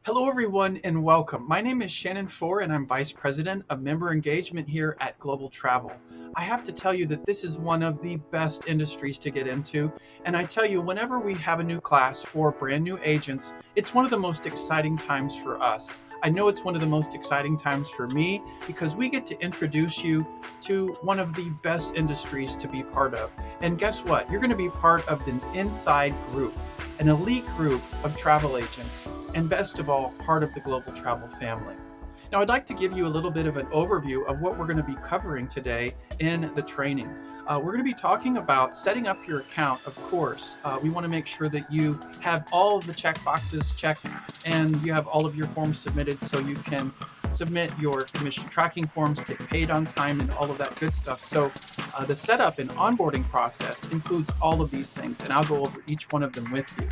Hello, everyone, and welcome. My name is Shannon Four, and I'm Vice President of Member Engagement here at Global Travel. I have to tell you that this is one of the best industries to get into, and I tell you, whenever we have a new class for brand new agents, it's one of the most exciting times for us. I know it's one of the most exciting times for me because we get to introduce you to one of the best industries to be part of. And guess what? You're going to be part of the inside group, an elite group of travel agents, and best of all, part of the Global Travel family. Now, I'd like to give you a little bit of an overview of what we're going to be covering today in the training. We're going to be talking about setting up your account, of course. We want to make sure that you have all of the check boxes checked and you have all of your forms submitted so you can submit your commission tracking forms, get paid on time, and all of that good stuff. So the setup and onboarding process includes all of these things, and I'll go over each one of them with you.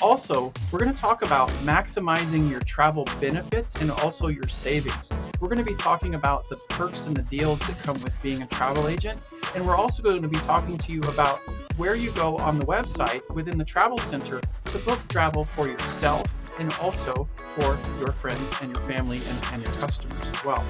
Also, we're going to talk about maximizing your travel benefits and also your savings. We're going to be talking about the perks and the deals that come with being a travel agent. And we're also going to be talking to you about where you go on the website within the Travel Center to book travel for yourself and also for your friends and your family and your customers as well.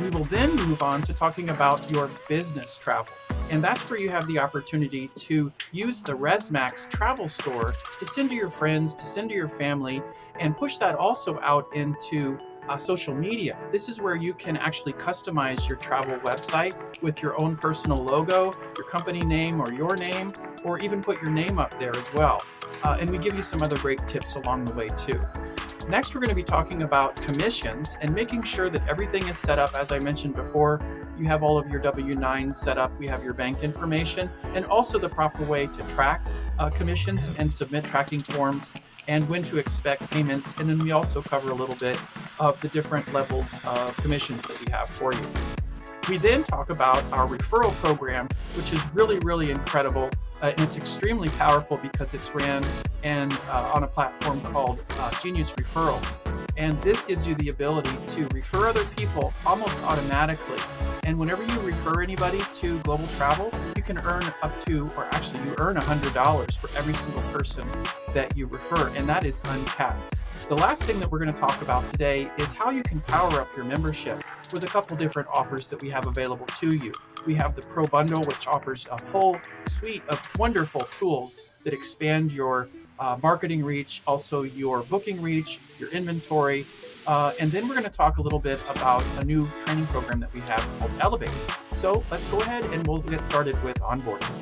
We will then move on to talking about your business travel. And that's where you have the opportunity to use the ResMax travel store to send to your friends, to send to your family, and push that also out into social media. This is where you can actually customize your travel website with your own personal logo, your company name or your name, or even put your name up there as well. And we give you some other great tips along the way too. Next, we're going to be talking about commissions and making sure that everything is set up. As I mentioned before, you have all of your W-9s set up, we have your bank information, and also the proper way to track commissions and submit tracking forms and when to expect payments. And then we also cover a little bit of the different levels of commissions that we have for you. We then talk about our referral program, which is really incredible. And it's extremely powerful because it's ran and on a platform called Genius Referrals. And this gives you the ability to refer other people almost automatically. And whenever you refer anybody to Global Travel, you can earn up to, or actually you earn $100 for every single person that you refer, and that is uncapped. The last thing that we're going to talk about today is how you can power up your membership with a couple different offers that we have available to you. We have the Pro Bundle, which offers a whole suite of wonderful tools that expand your marketing reach, also your booking reach, your inventory, and then we're going to talk a little bit about a new training program that we have called Elevate. So let's go ahead and we'll get started with onboarding.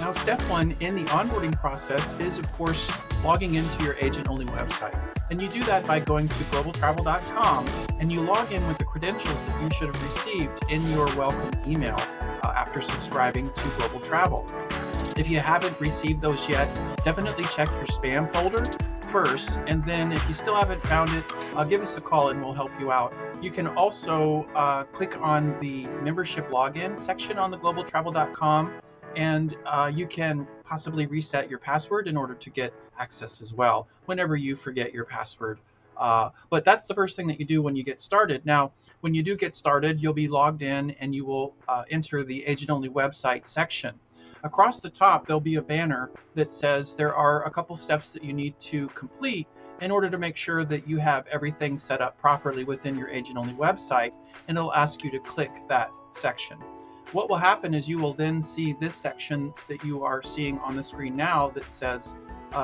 Now, step one in the onboarding process is, of course, logging into your agent-only website. And you do that by going to globaltravel.com and you log in with the credentials that you should have received in your welcome email after subscribing to Global Travel. If you haven't received those yet, definitely check your spam folder first, and then if you still haven't found it, give us a call and we'll help you out. You can also click on the membership login section on the globaltravel.com, and you can possibly reset your password in order to get access as well whenever you forget your password. But that's the first thing that you do when you get started. Now, when you do get started, you'll be logged in and you will enter the agent-only website section. Across the top, there'll be a banner that says there are a couple steps that you need to complete in order to make sure that you have everything set up properly within your agent-only website, and it'll ask you to click that section. What will happen is you will then see this section that you are seeing on the screen now that says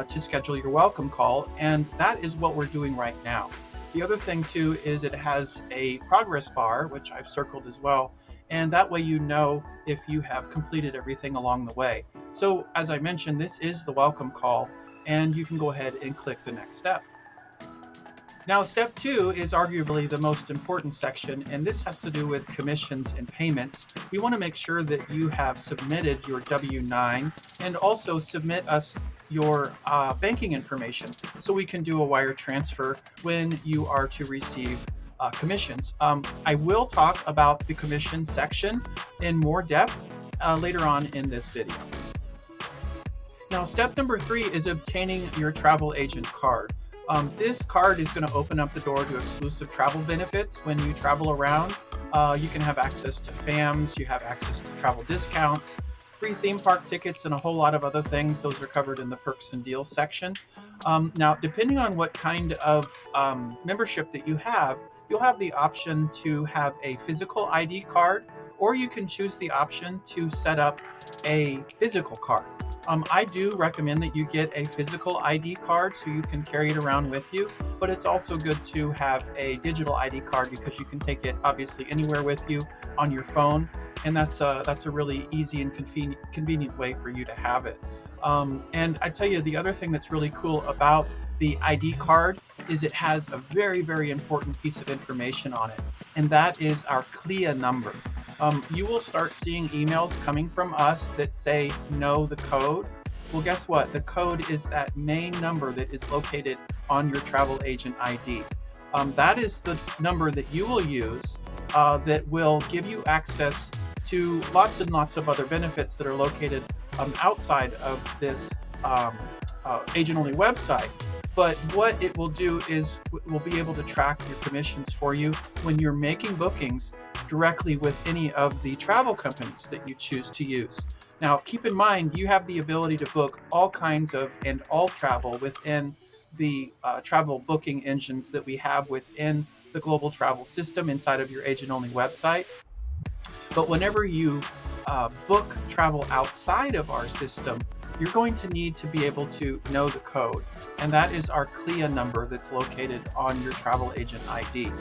to schedule your welcome call, and that is what we're doing right now. The other thing too is it has a progress bar, which I've circled as well, and that way you know if you have completed everything along the way. So as I mentioned, this is the welcome call, and you can go ahead and click the next step. Now, step two is arguably the most important section, and this has to do with commissions and payments. We want to make sure that you have submitted your W-9 and also submit us your banking information so we can do a wire transfer when you are to receive commissions. I will talk about the commission section in more depth later on in this video. Now, step number 3 is obtaining your travel agent card. This card is going to open up the door to exclusive travel benefits when you travel around. You can have access to FAMs, you have access to travel discounts, free theme park tickets, and a whole lot of other things. Those are covered in the perks and deals section. Now, depending on what kind of membership that you have, you'll have the option to have a physical ID card, or you can choose the option to set up a physical card. I do recommend that you get a physical ID card so you can carry it around with you, but it's also good to have a digital ID card because you can take it obviously anywhere with you on your phone, and that's a really easy and convenient way for you to have it. And I tell you, the other thing that's really cool about the ID card is it has a very, very important piece of information on it, and that is our CLIA number. You will start seeing emails coming from us that say, know the code. Well, guess what? The code is that main number that is located on your travel agent ID. That is the number that you will use that will give you access to lots and lots of other benefits that are located outside of this agent-only website. But what it will do is we'll be able to track your commissions for you when you're making bookings directly with any of the travel companies that you choose to use. Now, keep in mind, you have the ability to book all kinds of and all travel within the travel booking engines that we have within the global travel system inside of your agent-only website. But whenever you book travel outside of our system, you're going to need to be able to know the code, and that is our CLIA number that's located on your travel agent ID.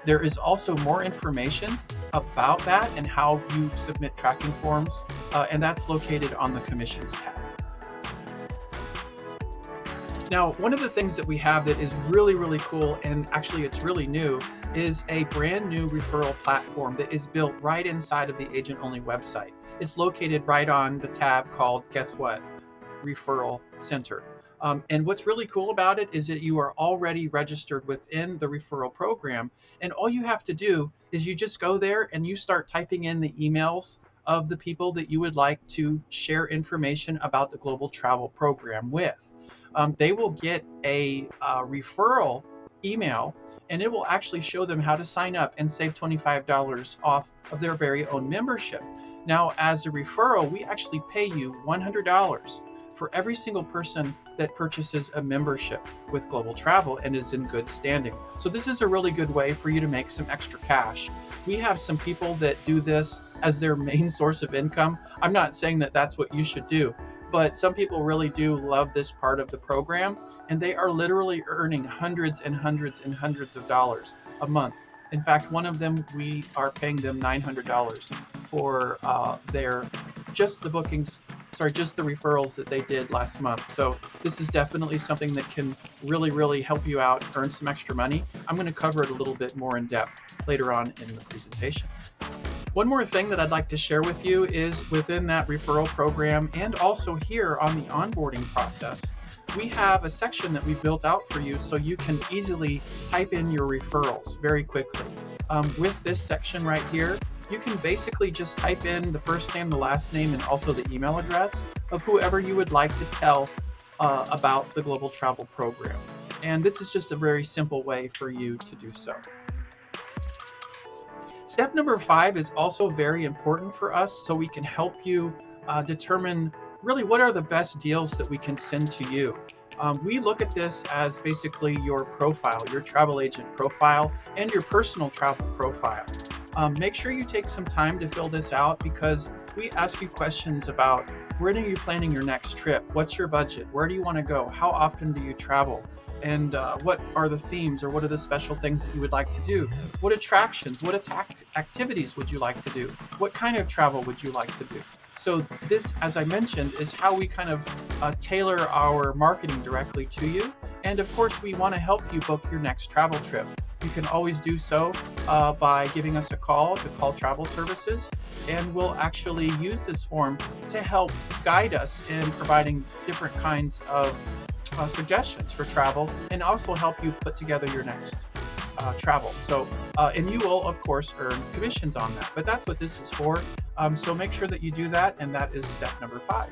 There is also more information about that and how you submit tracking forms, and that's located on the Commissions tab. Now, one of the things that we have that is really, really cool, and actually it's really new, is a brand new referral platform that is built right inside of the agent-only website. It's located right on the tab called, guess what? Referral Center. And what's really cool about it is that you are already registered within the referral program, and all you have to do is you just go there and you start typing in the emails of the people that you would like to share information about the global travel program with. They will get a referral email, and it will actually show them how to sign up and save $25 off of their very own membership. Now, as a referral, we actually pay you $100 for every single person that purchases a membership with Global Travel and is in good standing. So this is a really good way for you to make some extra cash. We have some people that do this as their main source of income. I'm not saying that that's what you should do, but some people really do love this part of the program, and they are literally earning hundreds and hundreds and hundreds of dollars a month. In fact, one of them, we are paying them $900 for just the referrals that they did last month. So this is definitely something that can really, really help you out, earn some extra money. I'm going to cover it a little bit more in depth later on in the presentation. One more thing that I'd like to share with you is within that referral program, and also here on the onboarding process, we have a section that we built out for you so you can easily type in your referrals very quickly. With this section right here, you can basically just type in the first name, the last name, and also the email address of whoever you would like to tell about the Global Travel Program. And this is just a very simple way for you to do so. Step number 5 is also very important for us, so we can help you determine really what are the best deals that we can send to you. We look at this as basically your profile, your travel agent profile, and your personal travel profile. Make sure you take some time to fill this out, because we ask you questions about when are you planning your next trip? What's your budget? Where do you want to go? How often do you travel? And what are the themes, or what are the special things that you would like to do? What attractions, what activities would you like to do? What kind of travel would you like to do? So this, as I mentioned, is how we kind of tailor our marketing directly to you. And of course, we want to help you book your next travel trip. You can always do so by giving us a call to Call Travel Services, and we'll actually use this form to help guide us in providing different kinds of suggestions for travel, and also help you put together your next travel. So, and you will, of course, earn commissions on that. But that's what this is for. So make sure that you do that, and that is step number 5.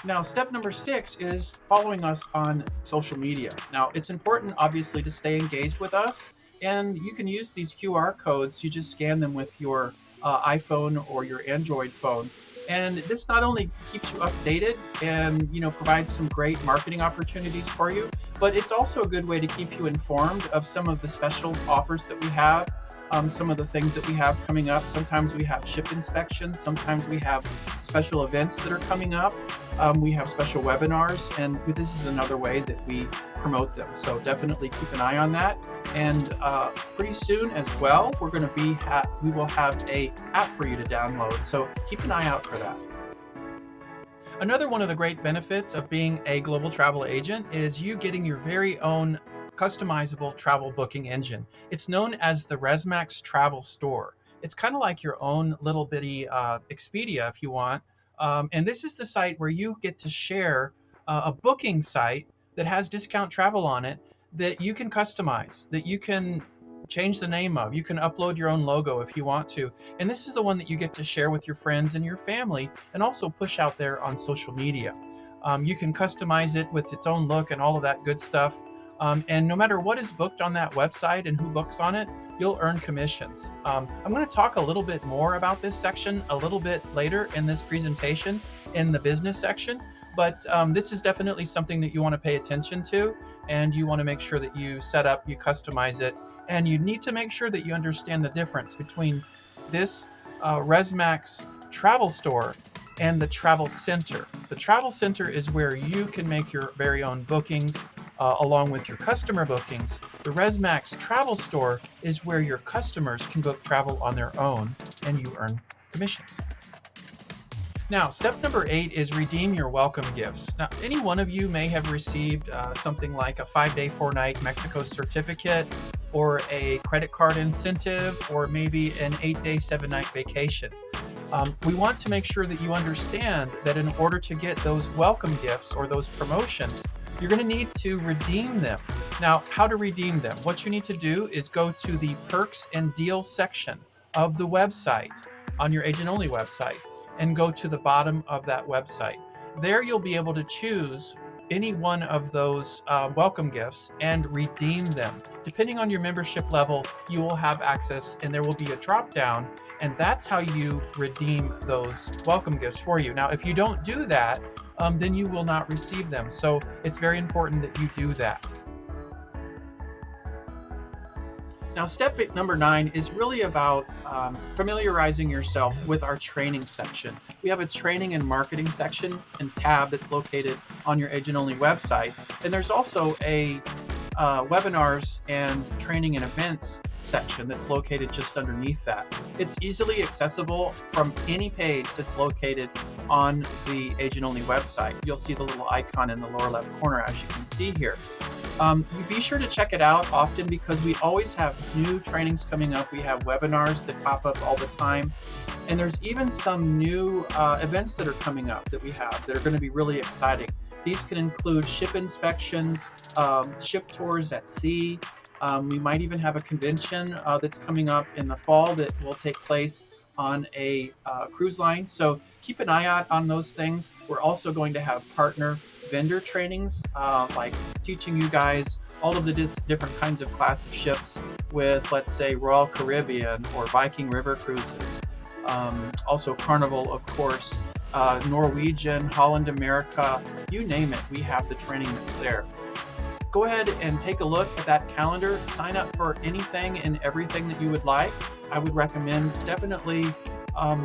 Now, step number 6 is following us on social media. Now, it's important, obviously, to stay engaged with us, and you can use these QR codes. You just scan them with your iPhone or your Android phone, And this not only keeps you updated and provides some great marketing opportunities for you, but it's also a good way to keep you informed of some of the specials offers that we have, some of the things that we have coming up. Sometimes we have ship inspections, sometimes we have special events that are coming up. We have special webinars, and this is another way that we promote them. So definitely keep an eye on that. And pretty soon as well, we will have a app for you to download. So keep an eye out for that. Another one of the great benefits of being a global travel agent is you getting your very own customizable travel booking engine. It's known as the ResMax Travel Store. It's kind of like your own little bitty Expedia if you want. And this is the site where you get to share a booking site that has discount travel on it that you can customize, that you can change the name of. You can upload your own logo if you want to. And this is the one that you get to share with your friends and your family and also push out there on social media. You can customize it with its own look and all of that good stuff. And no matter what is booked on that website and who books on it, you'll earn commissions. I'm going to talk a little bit more about this section a little bit later in this presentation in the business section, but this is definitely something that you want to pay attention to, and you want to make sure that you set up, you customize it, and you need to make sure that you understand the difference between this ResMax Travel Store and the Travel Center. The Travel Center is where you can make your very own bookings along with your customer bookings. The ResMax Travel Store is where your customers can book travel on their own and you earn commissions. Now, step number 8 is redeem your welcome gifts. Now, any one of you may have received something like a 5-day, 4-night Mexico certificate, or a credit card incentive, or maybe an 8-day, 7-night vacation. We want to make sure that you understand that in order to get those welcome gifts or those promotions, you're going to need to redeem them. Now, how to redeem them? What you need to do is go to the perks and deals section of the website on your agent only website and go to the bottom of that website. There you'll be able to choose any one of those welcome gifts and redeem them. Depending on your membership level, you will have access and there will be a drop down, and that's how you redeem those welcome gifts for you. Now, if you don't do that, then you will not receive them. So it's very important that you do that. Now, step number 9 is really about familiarizing yourself with our training section. We have a training and marketing section and tab that's located on your agent-only website. And there's also a webinars and training and events section that's located just underneath that. It's easily accessible from any page that's located on the agent-only website. You'll see the little icon in the lower left corner, as you can see here. Be sure to check it out often because we always have new trainings coming up. We have webinars that pop up all the time. And there's even some new events that are coming up that we have that are going to be really exciting. These can include ship inspections, ship tours at sea. We might even have a convention that's coming up in the fall that will take place on a cruise line. So keep an eye out on those things. We're also going to have partner vendor trainings, like teaching you guys all of the different kinds of class of ships with, let's say, Royal Caribbean or Viking River Cruises. Also Carnival, of course, Norwegian, Holland America, you name it, we have the training that's there. Go ahead and take a look at that calendar. Sign up for anything and everything that you would like. I would recommend definitely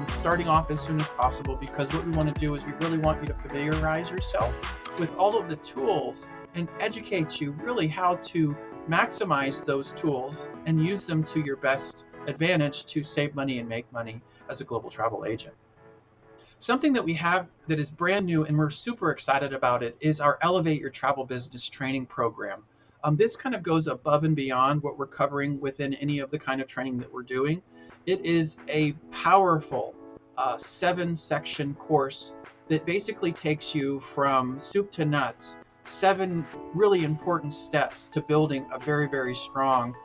starting off as soon as possible, because what we want to do is we really want you to familiarize yourself with all of the tools and educate you really how to maximize those tools and use them to your best advantage to save money and make money as a global travel agent. Something that we have that is brand new and we're super excited about it is our Elevate Your Travel Business training program. This kind of goes above and beyond what we're covering within any of the kind of training that we're doing. It is a powerful 7-section course that basically takes you from soup to nuts, 7 really important steps to building a very, very strong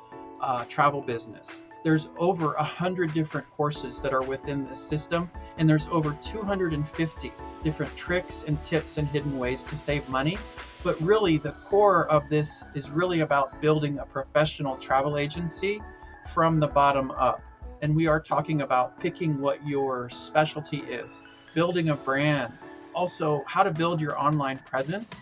travel business. There's over 100 different courses that are within this system, and there's over 250 different tricks and tips and hidden ways to save money. But really, the core of this is really about building a professional travel agency from the bottom up. And we are talking about picking what your specialty is. building a brand, also how to build your online presence,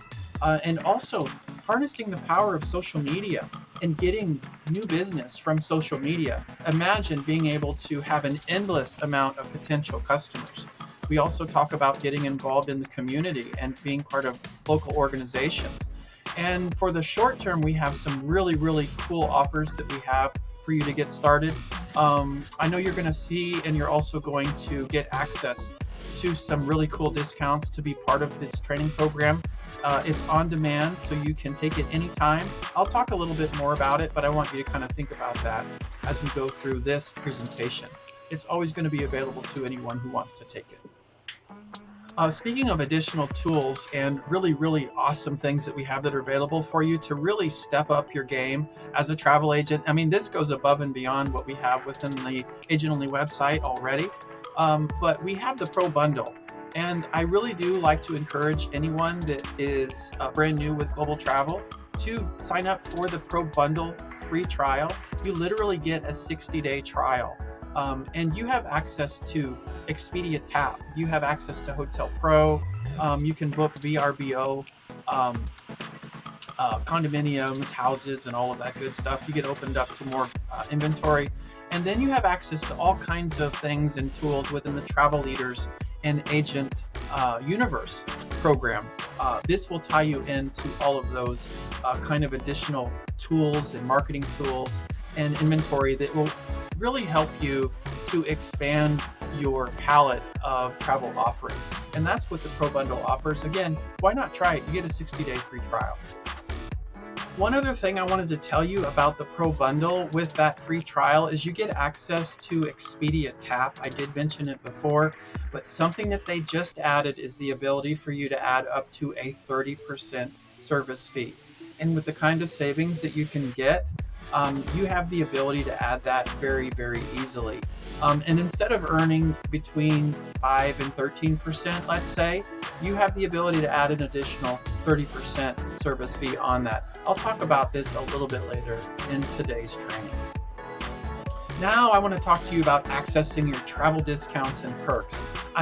and also harnessing the power of social media and getting new business from social media. Imagine being able to have an endless amount of potential customers. We also talk about getting involved in the community and being part of local organizations. And for the short term, we have some really, really cool offers that we have for you to get started. I know you're going to see, and you're also going to get access to some really cool discounts to be part of this training program. It's on demand, so you can take it anytime. I'll talk a little bit more about it, but I want you to kind of think about that as we go through this presentation. It's always going to be available to anyone who wants to take it. Speaking of additional tools and really, really awesome things that we have that are available for you to really step up your game as a travel agent. I mean, this goes above and beyond what we have within the Agent Only website already, but we have the Pro Bundle. And I really do like to encourage anyone that is brand new with global travel to sign up for the Pro Bundle free trial. You literally get a 60-day trial. And you have access to Expedia Tap. You have access to Hotel Pro. You can book VRBO, condominiums, houses, and all of that good stuff. You get opened up to more inventory. And then you have access to all kinds of things and tools within the Travel Leaders and Agent Universe program. This will tie you into all of those kind of additional tools and marketing tools and inventory that will really help you to expand your palette of travel offerings. And that's what the Pro Bundle offers. Again, why not try it? You get a 60-day free trial. One other thing I wanted to tell you about the Pro Bundle with that free trial is you get access to Expedia Tap. I did mention it before, but something that they just added is the ability for you to add up to a 30% service fee. And with the kind of savings that you can get, you have the ability to add that very, very easily. And instead of earning between 5 and 13%, let's say, you have the ability to add an additional 30% service fee on that. I'll talk about this a little bit later in today's training. Now I want to talk to you about accessing your travel discounts and perks.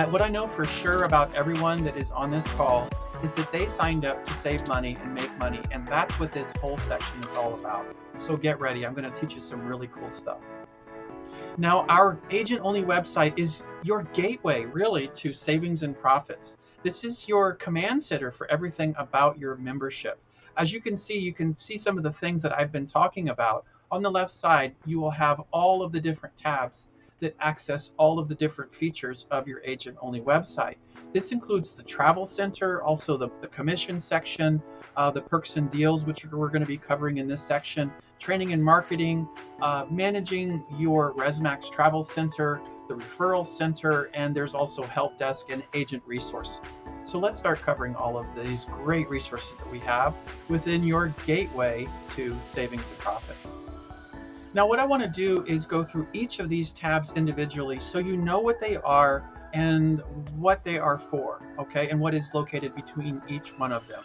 What I know for sure about everyone that is on this call is that they signed up to save money and make money, and that's what this whole section is all about. So get ready, I'm going to teach you some really cool stuff. Now, our agent-only website is your gateway, really, to savings and profits. This is your command center for everything about your membership. As you can see some of the things that I've been talking about. On the left side, you will have all of the different tabs that access all of the different features of your agent-only website. This includes the travel center, also the commission section, the perks and deals, which we're going to be covering in this section, training and marketing, managing your ResMax Travel Center, the referral center, and there's also help desk and agent resources. So let's start covering all of these great resources that we have within your gateway to savings and profit. Now, what I want to do is go through each of these tabs individually so you know what they are and what they are for, okay, and what is located between each one of them.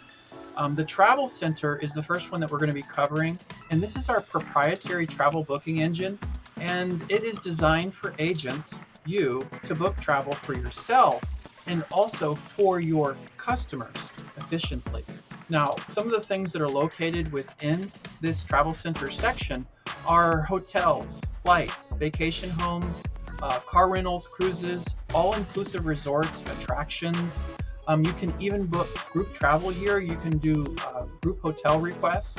The Travel Center is the first one that we're going to be covering, and this is our proprietary travel booking engine, and it is designed for agents, you, to book travel for yourself and also for your customers efficiently. Now, some of the things that are located within this Travel Center section are hotels, flights, vacation homes, car rentals, cruises, all-inclusive resorts, attractions. You can even book group travel here. You can do group hotel requests.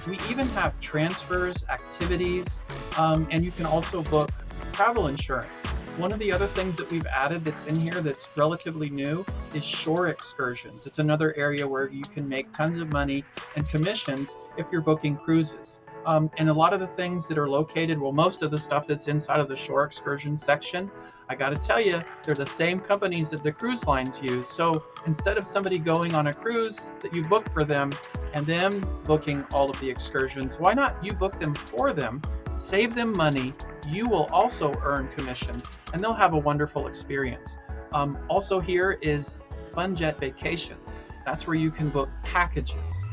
We even have transfers, activities, and you can also book travel insurance. One of the other things that we've added that's in here that's relatively new is shore excursions. It's another area where you can make tons of money and commissions if you're booking cruises. And a lot of the things that are located, well, most of the stuff that's inside of the shore excursion section, I got to tell you, they're the same companies that the cruise lines use. So instead of somebody going on a cruise that you book for them and them booking all of the excursions, why not you book them for them, save them money, you will also earn commissions, and they'll have a wonderful experience. Also here is FunJet Vacations. That's where you can book packages.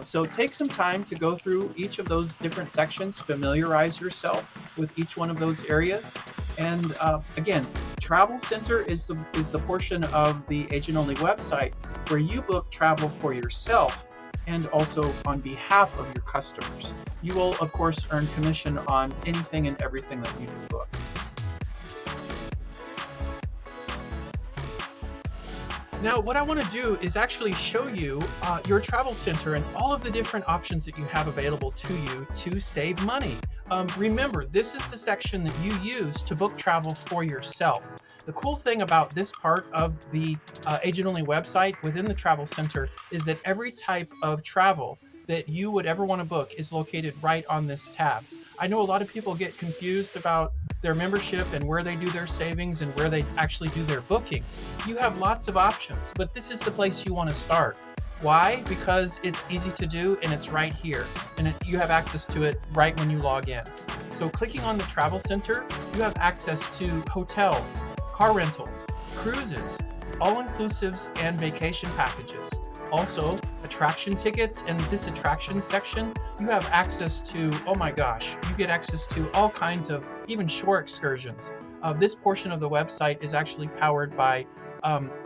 So take some time to go through each of those different sections, familiarize yourself with each one of those areas, And again, Travel Center is the portion of the agent only website where you book travel for yourself and also on behalf of your customers. You will, of course, earn commission on anything and everything that you do book. Now, what I want to do is actually show you your Travel Center and all of the different options that you have available to you to save money. Remember, this is the section that you use to book travel for yourself. The cool thing about this part of the agent-only website within the Travel Center is that every type of travel that you would ever want to book is located right on this tab. I know a lot of people get confused about their membership and where they do their savings and where they actually do their bookings. You have lots of options, but this is the place you want to start. Why? Because it's easy to do and it's right here, and you have access to it right when you log in. So clicking on the Travel Center, you have access to hotels, car rentals, cruises, all-inclusives, and vacation packages. Also, attraction tickets. In this attraction section, you have access to, oh my gosh, you get access to all kinds of even shore excursions. This portion of the website is actually powered by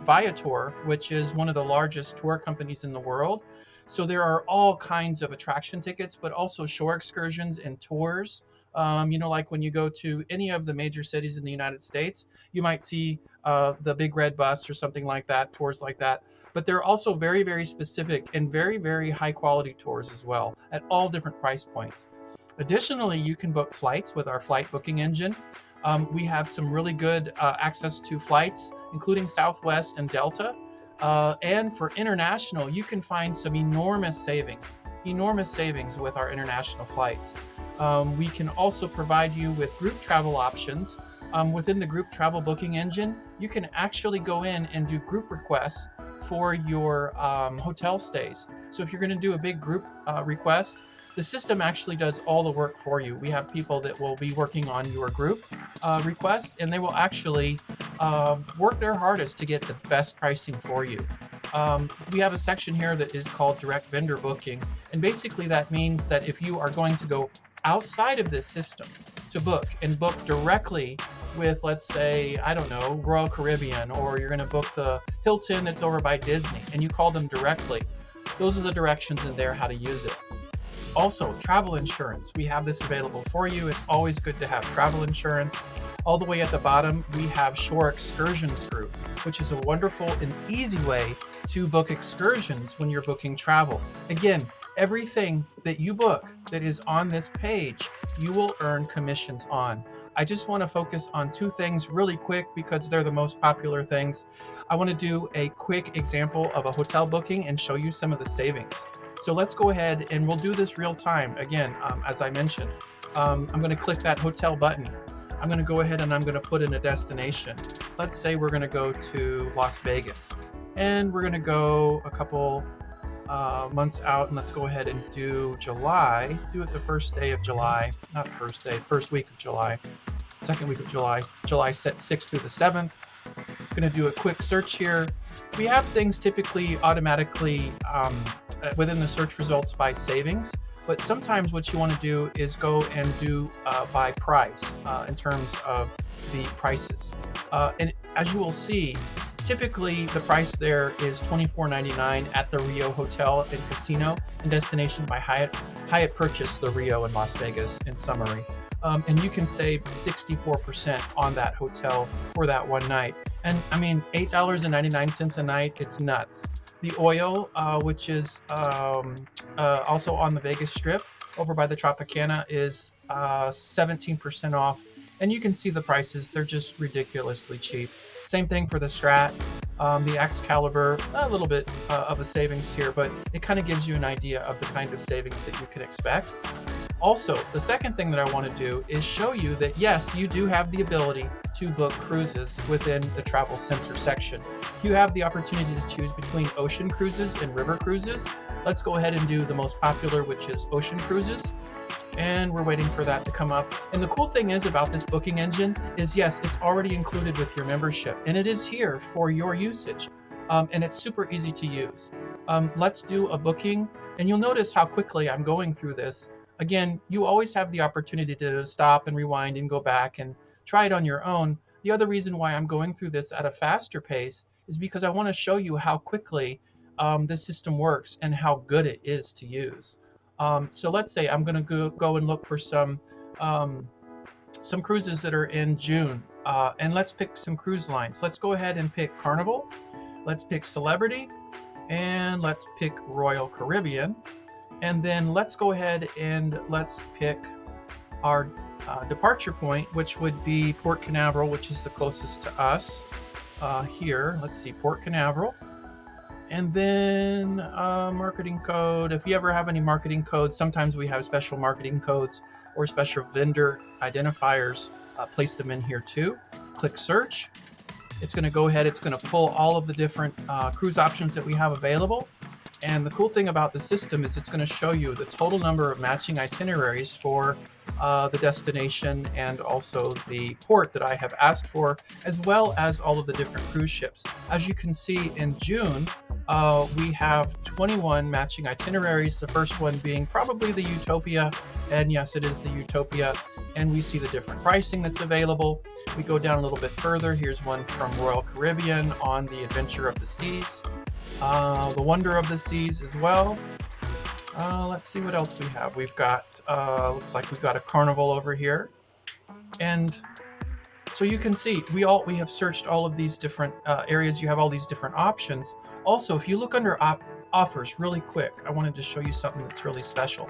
Viator, which is one of the largest tour companies in the world. So there are all kinds of attraction tickets, but also shore excursions and tours. Like when you go to any of the major cities in the United States, you might see the Big Red Bus or something like that, tours like that. But they're also very, very specific and very, very high quality tours as well at all different price points. Additionally, you can book flights with our flight booking engine. We have some really good access to flights, including Southwest and Delta. And for international, you can find some enormous savings with our international flights. We can also provide you with group travel options. Within the group travel booking engine, you can actually go in and do group requests for your hotel stays. So if you're going to do a big group request, the system actually does all the work for you. We have people that will be working on your group request, and they will actually work their hardest to get the best pricing for you. We have a section here that is called direct vendor booking, and basically that means that if you are going to go outside of this system to book and book directly with, let's say, I don't know, Royal Caribbean, or you're going to book the Hilton that's over by Disney, and you call them directly, those are the directions in there how to use it. Also, travel insurance. We have this available for you. It's always good to have travel insurance. All the way at the bottom, we have Shore Excursions Group, which is a wonderful and easy way to book excursions when you're booking travel. Again, everything that you book that is on this page, you will earn commissions on. I just want to focus on two things really quick because they're the most popular things. I want to do a quick example of a hotel booking and show you some of the savings. So let's go ahead and we'll do this real time. Again, as I mentioned, I'm going to click that hotel button. I'm going to go ahead and I'm going to put in a destination. Let's say we're going to go to Las Vegas, and we're going to go a couple months out, and let's go ahead and do July. Do it the first day of July, not the first day, first week of July, second week of July, July 6th through the 7th. I'm going to do a quick search here. We have things typically automatically within the search results by savings, but sometimes what you want to do is go and do by price in terms of the prices. And as you will see, typically the price there is $24.99 at the Rio Hotel and Casino and Destination by Hyatt. Hyatt purchased the Rio in Las Vegas, in summary. And you can save 64% on that hotel for that one night. And I mean, $8.99 a night, it's nuts. The oil, which is also on the Vegas Strip over by the Tropicana, is 17% off. And you can see the prices, they're just ridiculously cheap. Same thing for the Strat, the Excalibur, a little bit of a savings here, but it kind of gives you an idea of the kind of savings that you can expect. Also, the second thing that I want to do is show you that yes, you do have the ability to book cruises within the Travel Center section. You have the opportunity to choose between ocean cruises and river cruises. Let's go ahead and do the most popular, which is ocean cruises. And we're waiting for that to come up. And the cool thing is about this booking engine is, yes, it's already included with your membership, and it is here for your usage. And it's super easy to use. Let's do a booking, and you'll notice how quickly I'm going through this. Again, you always have the opportunity to stop and rewind and go back and try it on your own. The other reason why I'm going through this at a faster pace is because I want to show you how quickly this system works and how good it is to use. So let's say I'm going to go and look for some cruises that are in June, and let's pick some cruise lines. Let's go ahead and pick Carnival, let's pick Celebrity, and let's pick Royal Caribbean, and then let's go ahead and let's pick our departure point, which would be Port Canaveral, which is the closest to us here. Let's see, Port Canaveral. And then marketing code. If you ever have any marketing codes, sometimes we have special marketing codes or special vendor identifiers. Place them in here too. Click search. It's going to go ahead, it's going to pull all of the different cruise options that we have available. And the cool thing about the system is it's going to show you the total number of matching itineraries for the destination and also the port that I have asked for, as well as all of the different cruise ships. As you can see, in June, we have 21 matching itineraries, the first one being probably the Utopia, and yes, it is the Utopia, and we see the different pricing that's available. We go down a little bit further. Here's one from Royal Caribbean on the Adventure of the Seas, the Wonder of the Seas as well. Let's see what else we have. We've got, looks like we've got a Carnival over here. And so you can see, we have searched all of these different areas. You have all these different options. Also, if you look under offers really quick, I wanted to show you something that's really special.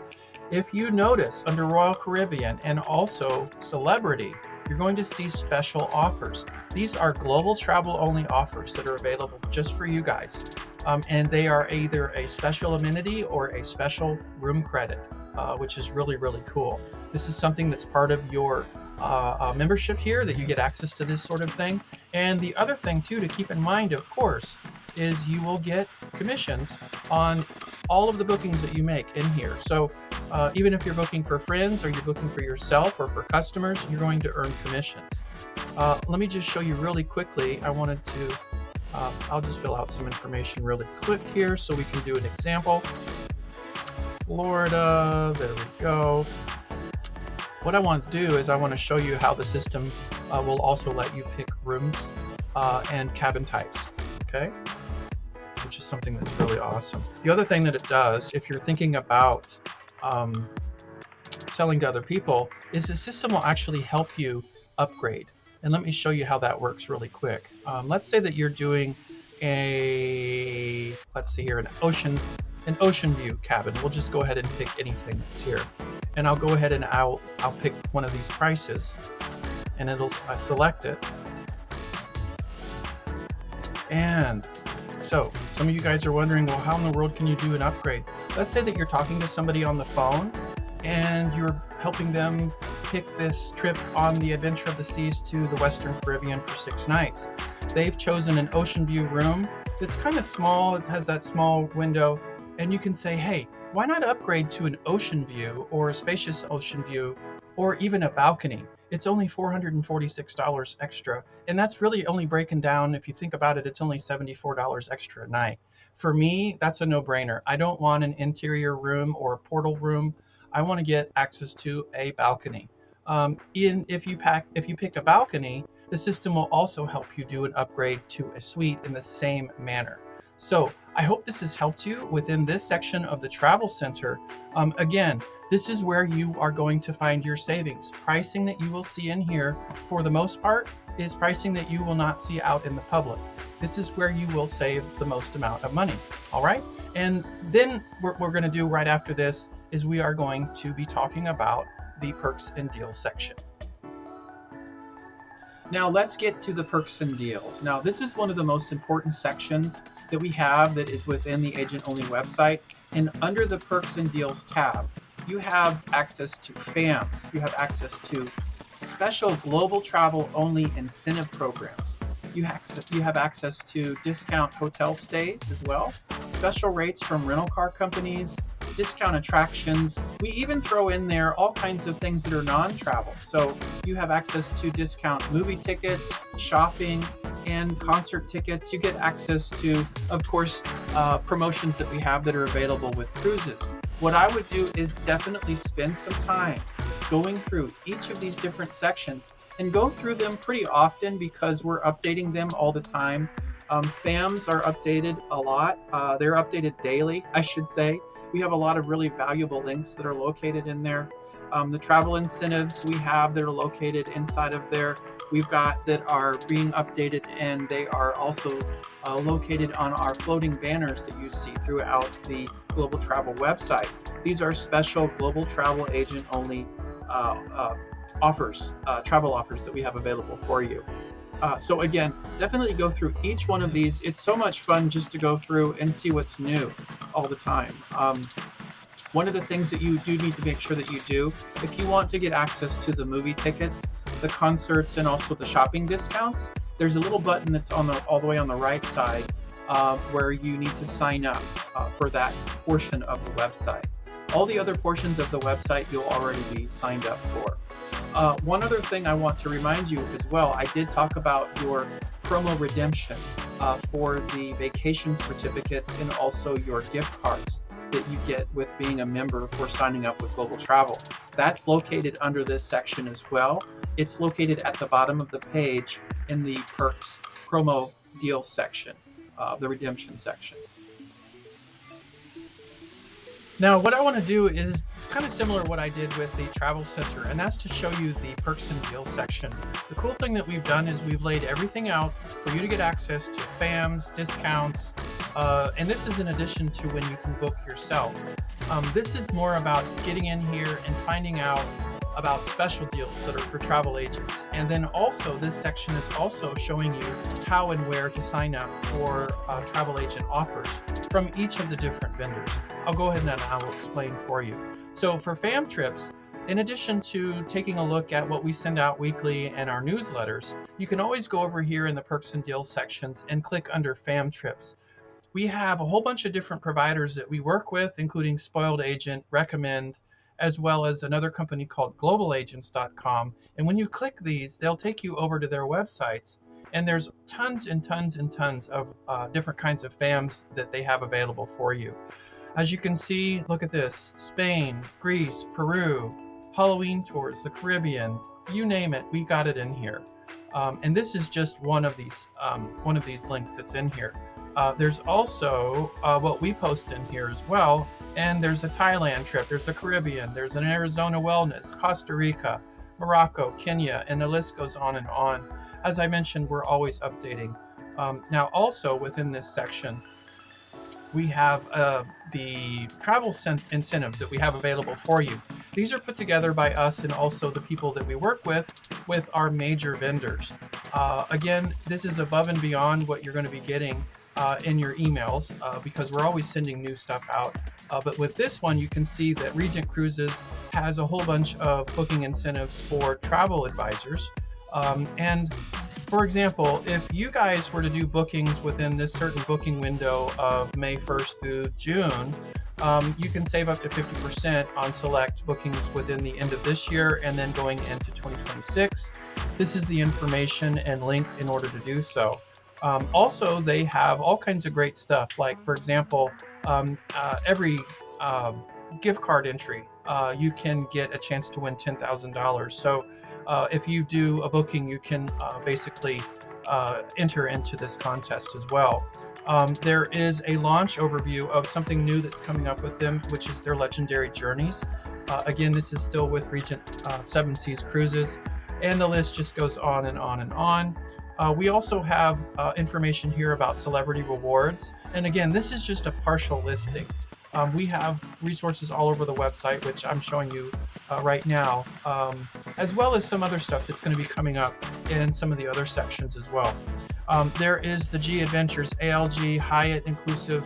If you notice under Royal Caribbean and also Celebrity, you're going to see special offers. These are global travel only offers that are available just for you guys. And they are either a special amenity or a special room credit, which is really, really cool. This is something that's part of your membership here, that you get access to this sort of thing. And the other thing too to keep in mind, of course, is you will get commissions on all of the bookings that you make in here. So even if you're booking for friends or you're booking for yourself or for customers, you're going to earn commissions. Let me just show you really quickly. I wanted to, I'll just fill out some information really quick here so we can do an example. Florida, there we go. What I want to do is I want to show you how the system will also let you pick rooms and cabin types, okay? Which is something that's really awesome. The other thing that it does, if you're thinking about selling to other people, is the system will actually help you upgrade. And let me show you how that works really quick. Let's say that you're doing a, let's see here, an ocean view cabin. We'll just go ahead and pick anything that's here. And I'll go ahead and I'll pick one of these prices, and I select it. And so some of you guys are wondering, well, how in the world can you do an upgrade? Let's say that you're talking to somebody on the phone and you're helping them pick this trip on the Adventure of the Seas to the Western Caribbean for 6 nights. They've chosen an ocean view room that's kind of small. It has that small window, and you can say, hey, why not upgrade to an ocean view or a spacious ocean view or even a balcony? It's only $446 extra, and that's really only breaking down, if you think about it, it's only $74 extra a night. For me, that's a no-brainer. I don't want an interior room or a portal room. I want to get access to a balcony. If you pick a balcony, the system will also help you do an upgrade to a suite in the same manner. So I hope this has helped you within this section of the Travel Center. Again, this is where you are going to find your savings. Pricing that you will see in here, for the most part, is pricing that you will not see out in the public. This is where you will save the most amount of money. All right. And then what we're going to do right after this is we are going to be talking about the perks and deals section. Now let's get to the perks and deals. Now this is one of the most important sections that we have that is within the Agent Only website. And under the perks and deals tab, you have access to FAMs. You have access to special global travel only incentive programs. You have access to discount hotel stays as well, special rates from rental car companies, discount attractions. We even throw in there all kinds of things that are non-travel. So you have access to discount movie tickets, shopping, and concert tickets. You get access to, of course, promotions that we have that are available with cruises. What I would do is definitely spend some time going through each of these different sections and go through them pretty often because we're updating them all the time. FAMs are updated a lot. They're updated daily, I should say. We have a lot of really valuable links that are located in there. The travel incentives we have that are located inside of there, we've got that are being updated, and they are also located on our floating banners that you see throughout the Global Travel website. These are special global travel agent only offers, travel offers that we have available for you. So again, definitely go through each one of these. It's so much fun just to go through and see what's new all the time. One of the things that you do need to make sure that you do, if you want to get access to the movie tickets, the concerts, and also the shopping discounts, there's a little button that's on all the way on the right side where you need to sign up for that portion of the website. All the other portions of the website you'll already be signed up for. One other thing I want to remind you as well, I did talk about your promo redemption for the vacation certificates and also your gift cards that you get with being a member for signing up with Global Travel. That's located under this section as well. It's located at the bottom of the page in the perks promo deal section, the redemption section. Now, what I want to do is kind of similar to what I did with the Travel Center, and that's to show you the perks and deals section. The cool thing that we've done is we've laid everything out for you to get access to FAMs, discounts, and this is in addition to when you can book yourself. This is more about getting in here and finding out about special deals that are for travel agents. And then also this section is also showing you how and where to sign up for travel agent offers from each of the different vendors. I'll go ahead and I will explain for you. So for FAM trips, in addition to taking a look at what we send out weekly and our newsletters, you can always go over here in the perks and deals sections and click under FAM trips. We have a whole bunch of different providers that we work with, including Spoiled Agent, Recommend, as well as another company called globalagents.com. And when you click these, they'll take you over to their websites. And there's tons and tons and tons of different kinds of FAMs that they have available for you. As you can see, look at this: Spain, Greece, Peru, Halloween tours, the Caribbean, you name it, we got it in here. And this is just one of these links that's in here. There's also what we post in here as well. And there's a Thailand trip, there's a Caribbean, there's an Arizona wellness, Costa Rica, Morocco, Kenya, and the list goes on and on. As I mentioned, we're always updating. Now also within this section, we have the travel incentives that we have available for you. These are put together by us and also the people that we work with our major vendors. Again, this is above and beyond what you're going to be getting in your emails because we're always sending new stuff out. But with this one, you can see that Regent Cruises has a whole bunch of booking incentives for travel advisors. And for example, if you guys were to do bookings within this certain booking window of May 1st through June, you can save up to 50% on select bookings within the end of this year and then going into 2026. This is the information and link in order to do so. Also, they have all kinds of great stuff, like, for example, every gift card entry, you can get a chance to win $10,000. So if you do a booking, you can basically enter into this contest as well. There is a launch overview of something new that's coming up with them, which is their Legendary Journeys. Again, this is still with Regent Seven Seas Cruises, and the list just goes on and on and on. We also have information here about celebrity rewards. And again, this is just a partial listing. We have resources all over the website, which I'm showing you right now, as well as some other stuff that's going to be coming up in some of the other sections as well. There is the G Adventures ALG Hyatt inclusive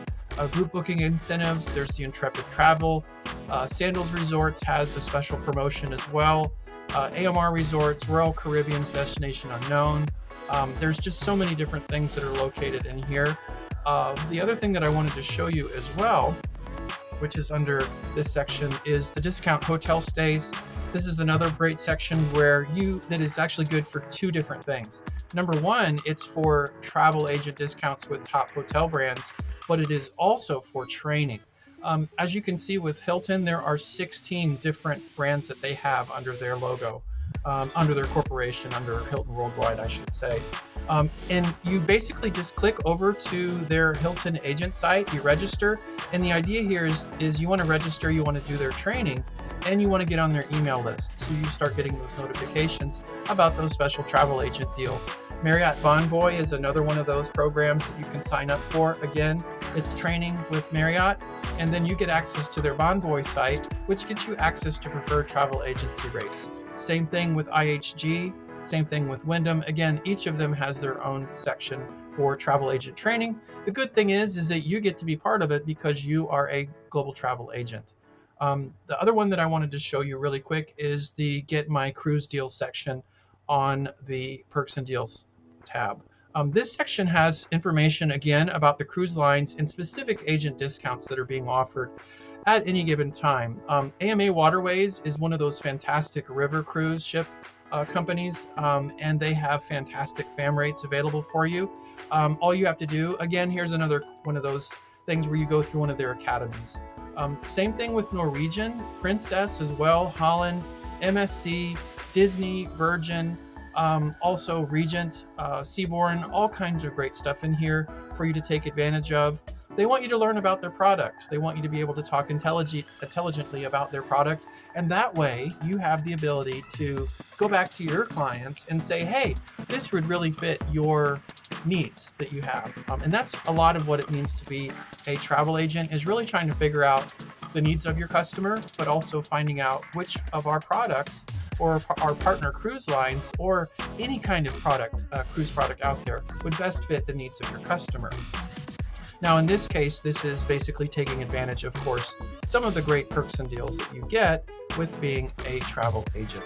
group booking incentives. There's the Intrepid Travel. Sandals Resorts has a special promotion as well. AMR Resorts, Royal Caribbean's Destination Unknown. There's just so many different things that are located in here. The other thing that I wanted to show you as well, which is under this section, is the discount hotel stays. This is another great section that is actually good for two different things. Number one, it's for travel agent discounts with top hotel brands, but it is also for training. As you can see with Hilton, there are 16 different brands that they have under their logo. under their corporation, under Hilton Worldwide, I should say. And you basically just click over to their Hilton agent site, you register, and the idea here is you want to register, you want to do their training, and you want to get on their email list. So you start getting those notifications about those special travel agent deals. Marriott Bonvoy is another one of those programs that you can sign up for. Again, it's training with Marriott, and then you get access to their Bonvoy site, which gets you access to preferred travel agency rates. Same thing with IHG, same thing with Wyndham. Again, each of them has their own section for travel agent training. The good thing is that you get to be part of it because you are a global travel agent. The other one that I wanted to show you really quick is the Get My Cruise Deals section on the Perks and Deals tab. This section has information again about the cruise lines and specific agent discounts that are being offered at any given time. AMA Waterways is one of those fantastic river cruise ship companies, and they have fantastic FAM rates available for you. All you have to do, again, here's another one of those things where you go through one of their academies. Same thing with Norwegian, Princess as well, Holland, MSC, Disney, Virgin, also Regent, Seabourn, all kinds of great stuff in here for you to take advantage of. They want you to learn about their product. They want you to be able to talk intelligently about their product. And that way you have the ability to go back to your clients and say, hey, this would really fit your needs that you have. And that's a lot of what it means to be a travel agent, is really trying to figure out the needs of your customer, but also finding out which of our products or our partner cruise lines or any kind of product, cruise product out there would best fit the needs of your customer. Now, in this case, this is basically taking advantage, of course, some of the great perks and deals that you get with being a travel agent.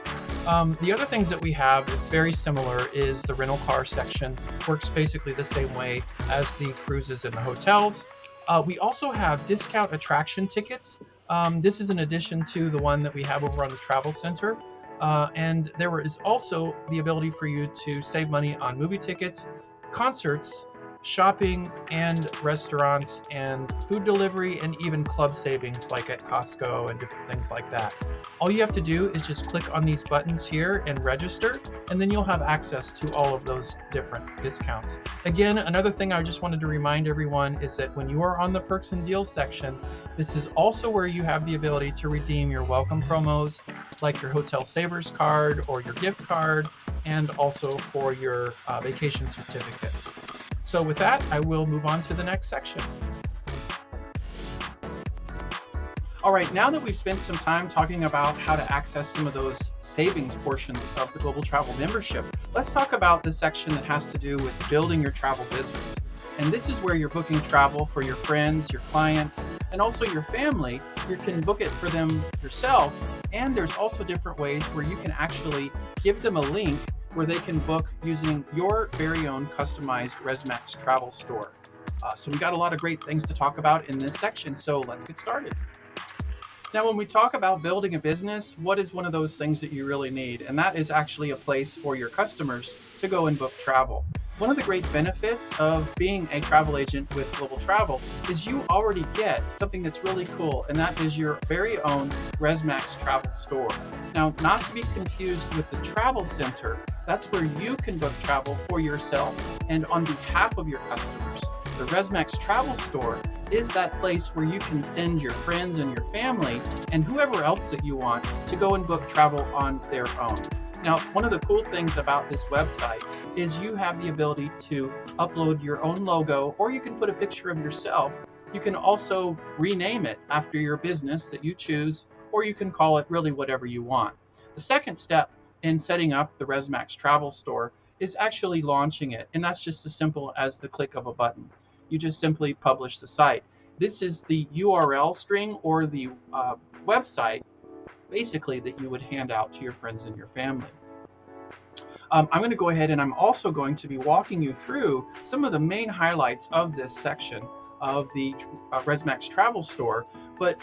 The other things that we have, it's very similar, is the rental car section. Works basically the same way as the cruises and the hotels. We also have discount attraction tickets. This is in addition to the one that we have over on the Travel Center. And there is also the ability for you to save money on movie tickets, concerts, shopping, and restaurants, and food delivery, and even club savings like at Costco and different things like that. All you have to do is just click on these buttons here and register, and then you'll have access to all of those different discounts. Again, another thing I just wanted to remind everyone is that when you are on the Perks and Deals section, this is also where you have the ability to redeem your welcome promos, like your Hotel Savers card or your gift card, and also for your vacation certificates. So with that, I will move on to the next section. All right, now that we've spent some time talking about how to access some of those savings portions of the Global Travel membership, let's talk about the section that has to do with building your travel business. And this is where you're booking travel for your friends, your clients, and also your family. You can book it for them yourself, and there's also different ways where you can actually give them a link where they can book using your very own customized ResMax travel store. So we got a lot of great things to talk about in this section, so let's get started. Now, when we talk about building a business, what is one of those things that you really need? And that is actually a place for your customers to go and book travel. One of the great benefits of being a travel agent with Global Travel is you already get something that's really cool, and that is your very own ResMax travel store. Now, not to be confused with the Travel Center, that's where you can book travel for yourself and on behalf of your customers. The ResMax travel store is that place where you can send your friends and your family and whoever else that you want to go and book travel on their own. Now, one of the cool things about this website is you have the ability to upload your own logo, or you can put a picture of yourself. You can also rename it after your business that you choose, or you can call it really whatever you want. The second step in setting up the ResMax travel store is actually launching it, and that's just as simple as the click of a button. You just simply publish the site. This is the URL string or the website basically that you would hand out to your friends and your family. I'm going to go ahead and I'm also going to be walking you through some of the main highlights of this section of the ResMax travel store. But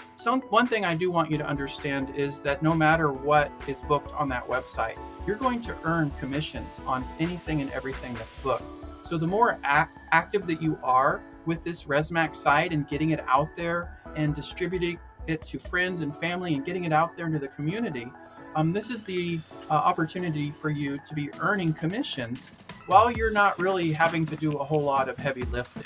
one thing I do want you to understand is that no matter what is booked on that website, you're going to earn commissions on anything and everything that's booked. So the more active that you are with this ResMax site and getting it out there and distributing it to friends and family and getting it out there into the community, this is the opportunity for you to be earning commissions while you're not really having to do a whole lot of heavy lifting.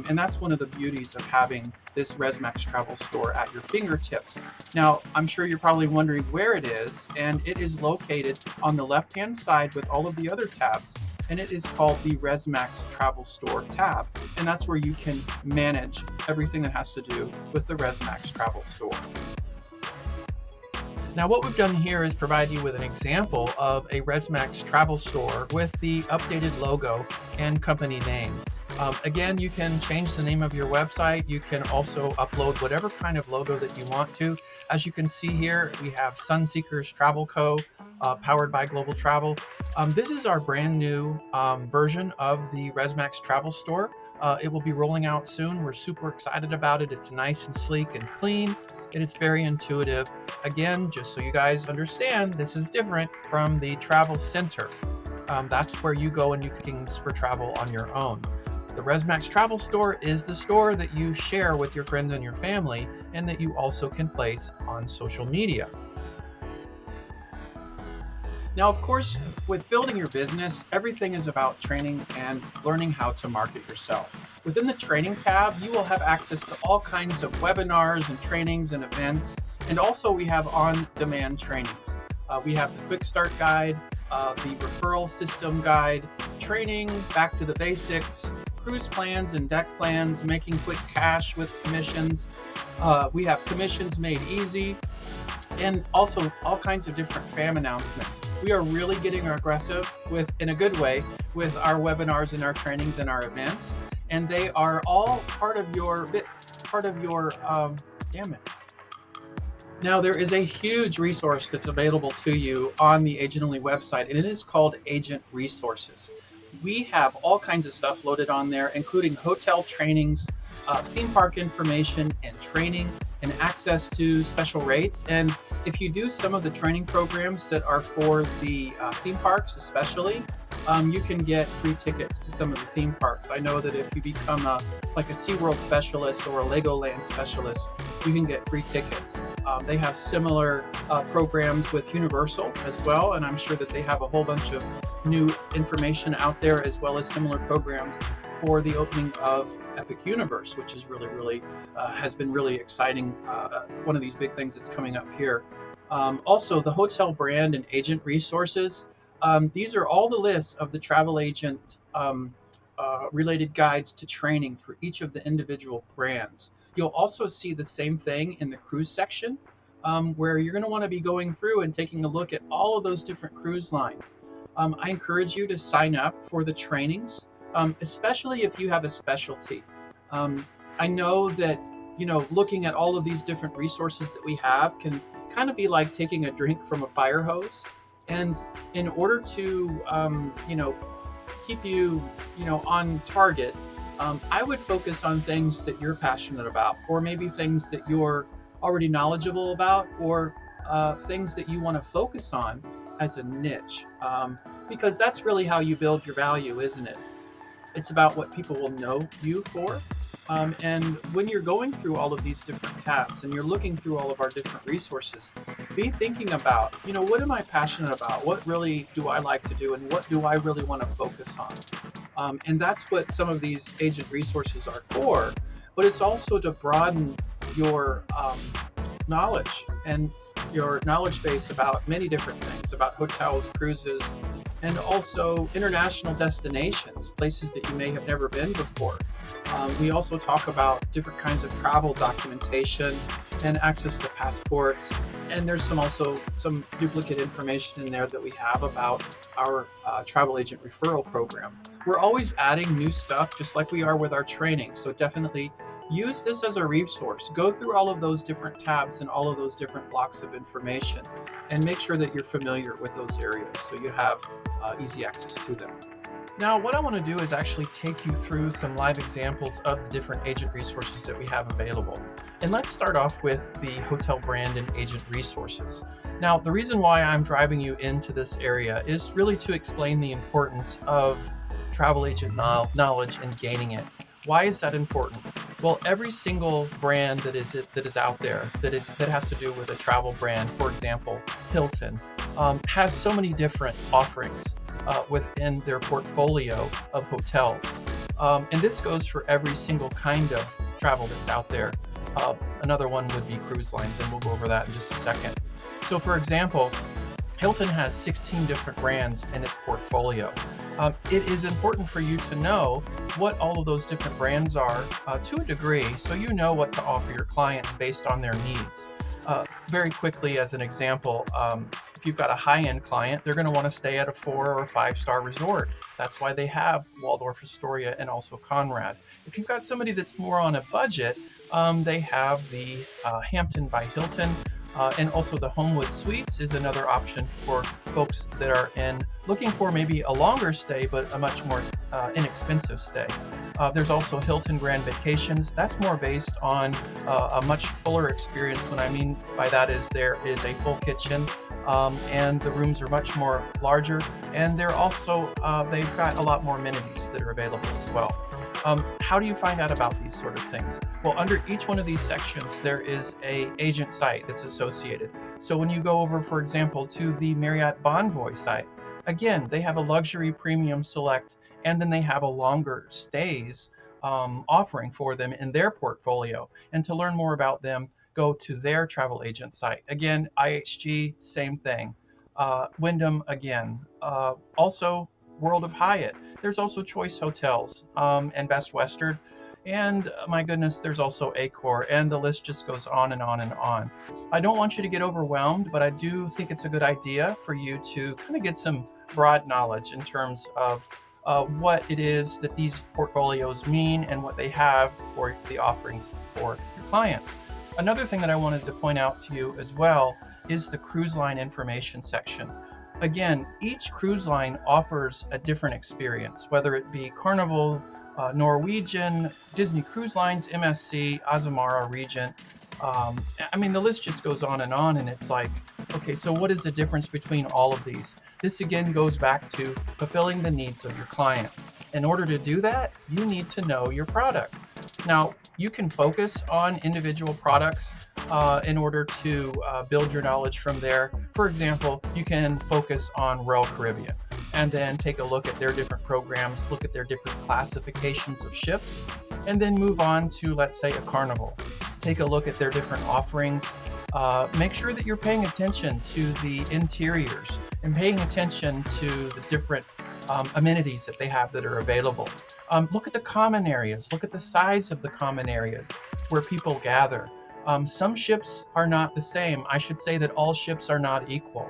And that's one of the beauties of having this ResMax Travel Store at your fingertips. Now, I'm sure you're probably wondering where it is, and it is located on the left-hand side with all of the other tabs, and it is called the ResMax Travel Store tab, and that's where you can manage everything that has to do with the ResMax Travel Store. Now, what we've done here is provide you with an example of a ResMax Travel Store with the updated logo and company name. Again, you can change the name of your website. You can also upload whatever kind of logo that you want to. As you can see here, we have Sunseekers Travel Co., powered by Global Travel. This is our brand new version of the ResMax Travel Store. It will be rolling out soon. We're super excited about it. It's nice and sleek and clean, and it's very intuitive. Again, just so you guys understand, this is different from the Travel Center. That's where you go and you get bookings for travel on your own. The ResMax Travel Store is the store that you share with your friends and your family, and that you also can place on social media. Now, of course, with building your business, everything is about training and learning how to market yourself. Within the training tab, you will have access to all kinds of webinars and trainings and events, and also we have on-demand trainings. We have the Quick Start Guide, the Referral System Guide, training, back to the basics, cruise plans and deck plans, making quick cash with commissions. We have commissions made easy, and also all kinds of different FAM announcements. We are really getting aggressive in a good way with our webinars and our trainings and our events, and they are all part of your Now, there is a huge resource that's available to you on the Agent Only website, and it is called Agent Resources. We have all kinds of stuff loaded on there, including hotel trainings, theme park information and training, and access to special rates. And if you do some of the training programs that are for the theme parks especially, you can get free tickets to some of the theme parks. I know that if you become like a SeaWorld specialist or a Legoland specialist, you can get free tickets. They have similar programs with Universal as well, and I'm sure that they have a whole bunch of new information out there, as well as similar programs for the opening of Epic Universe, which is really has been really exciting. One of these big things that's coming up here. Also, the hotel brand and agent resources. These are all the lists of the travel agent related guides to training for each of the individual brands. You'll also see the same thing in the cruise section, where you're going to want to be going through and taking a look at all of those different cruise lines. I encourage you to sign up for the trainings, especially if you have a specialty. I know that, looking at all of these different resources that we have can kind of be like taking a drink from a fire hose. And in order to, keep you, on target, I would focus on things that you're passionate about, or maybe things that you're already knowledgeable about, or things that you want to focus on as a niche, because that's really how you build your value, isn't it? It's about what people will know you for. And when you're going through all of these different tabs and you're looking through all of our different resources, be thinking about, what am I passionate about? What really do I like to do? And what do I really want to focus on? And that's what some of these agent resources are for, but it's also to broaden your knowledge and your knowledge base about many different things, about hotels, cruises, and also international destinations, places that you may have never been before. We also talk about different kinds of travel documentation and access to passports, and there's also some duplicate information in there that we have about our travel agent referral program. We're always adding new stuff, just like we are with our training, so definitely use this as a resource. Go through all of those different tabs and all of those different blocks of information, and make sure that you're familiar with those areas so you have easy access to them. Now, what I want to do is actually take you through some live examples of the different agent resources that we have available. And let's start off with the hotel brand and agent resources. Now, the reason why I'm driving you into this area is really to explain the importance of travel agent knowledge and gaining it. Why is that important? Well, every single brand that is out there that has to do with a travel brand, for example, Hilton, has so many different offerings within their portfolio of hotels. And this goes for every single kind of travel that's out there. Another one would be cruise lines, and we'll go over that in just a second. So for example, Hilton has 16 different brands in its portfolio. It is important for you to know what all of those different brands are to a degree, so you know what to offer your clients based on their needs. Very quickly, as an example, if you've got a high-end client, they're going to want to stay at a 4 or 5-star resort. That's why they have Waldorf Astoria and also Conrad. If you've got somebody that's more on a budget, they have the Hampton by Hilton, and also the Homewood Suites is another option for folks that are looking for maybe a longer stay, but a much more inexpensive stay. There's also Hilton Grand Vacations. That's more based on a much fuller experience. What I mean by that is there is a full kitchen, and the rooms are much more larger, and they're also they've got a lot more amenities that are available as well. How do you find out about these sort of things? Well, under each one of these sections, there is an agent site that's associated. So when you go over, for example, to the Marriott Bonvoy site, again, they have a luxury premium select, and then they have a longer stays offering for them in their portfolio. And to learn more about them, go to their travel agent site. Again, IHG, same thing. Wyndham, again. Also, World of Hyatt. There's also Choice Hotels and Best Western. And my goodness, there's also Accor, and the list just goes on and on and on. I don't want you to get overwhelmed, but I do think it's a good idea for you to kind of get some broad knowledge in terms of what it is that these portfolios mean and what they have for the offerings for your clients. Another thing that I wanted to point out to you as well is the cruise line information section. Again, each cruise line offers a different experience, whether it be Carnival, Norwegian, Disney Cruise Lines, MSC, Azamara, Regent. I mean, the list just goes on, and it's like, okay, so what is the difference between all of these? This again goes back to fulfilling the needs of your clients. In order to do that, you need to know your product. Now, you can focus on individual products in order to build your knowledge from there. For example, you can focus on Royal Caribbean and then take a look at their different programs, look at their different classifications of ships, and then move on to, let's say, a Carnival. Take a look at their different offerings. Make sure that you're paying attention to the interiors and paying attention to the different amenities that they have that are available. Look at the common areas. Look at the size of the common areas where people gather. Some ships are not the same. I should say that all ships are not equal.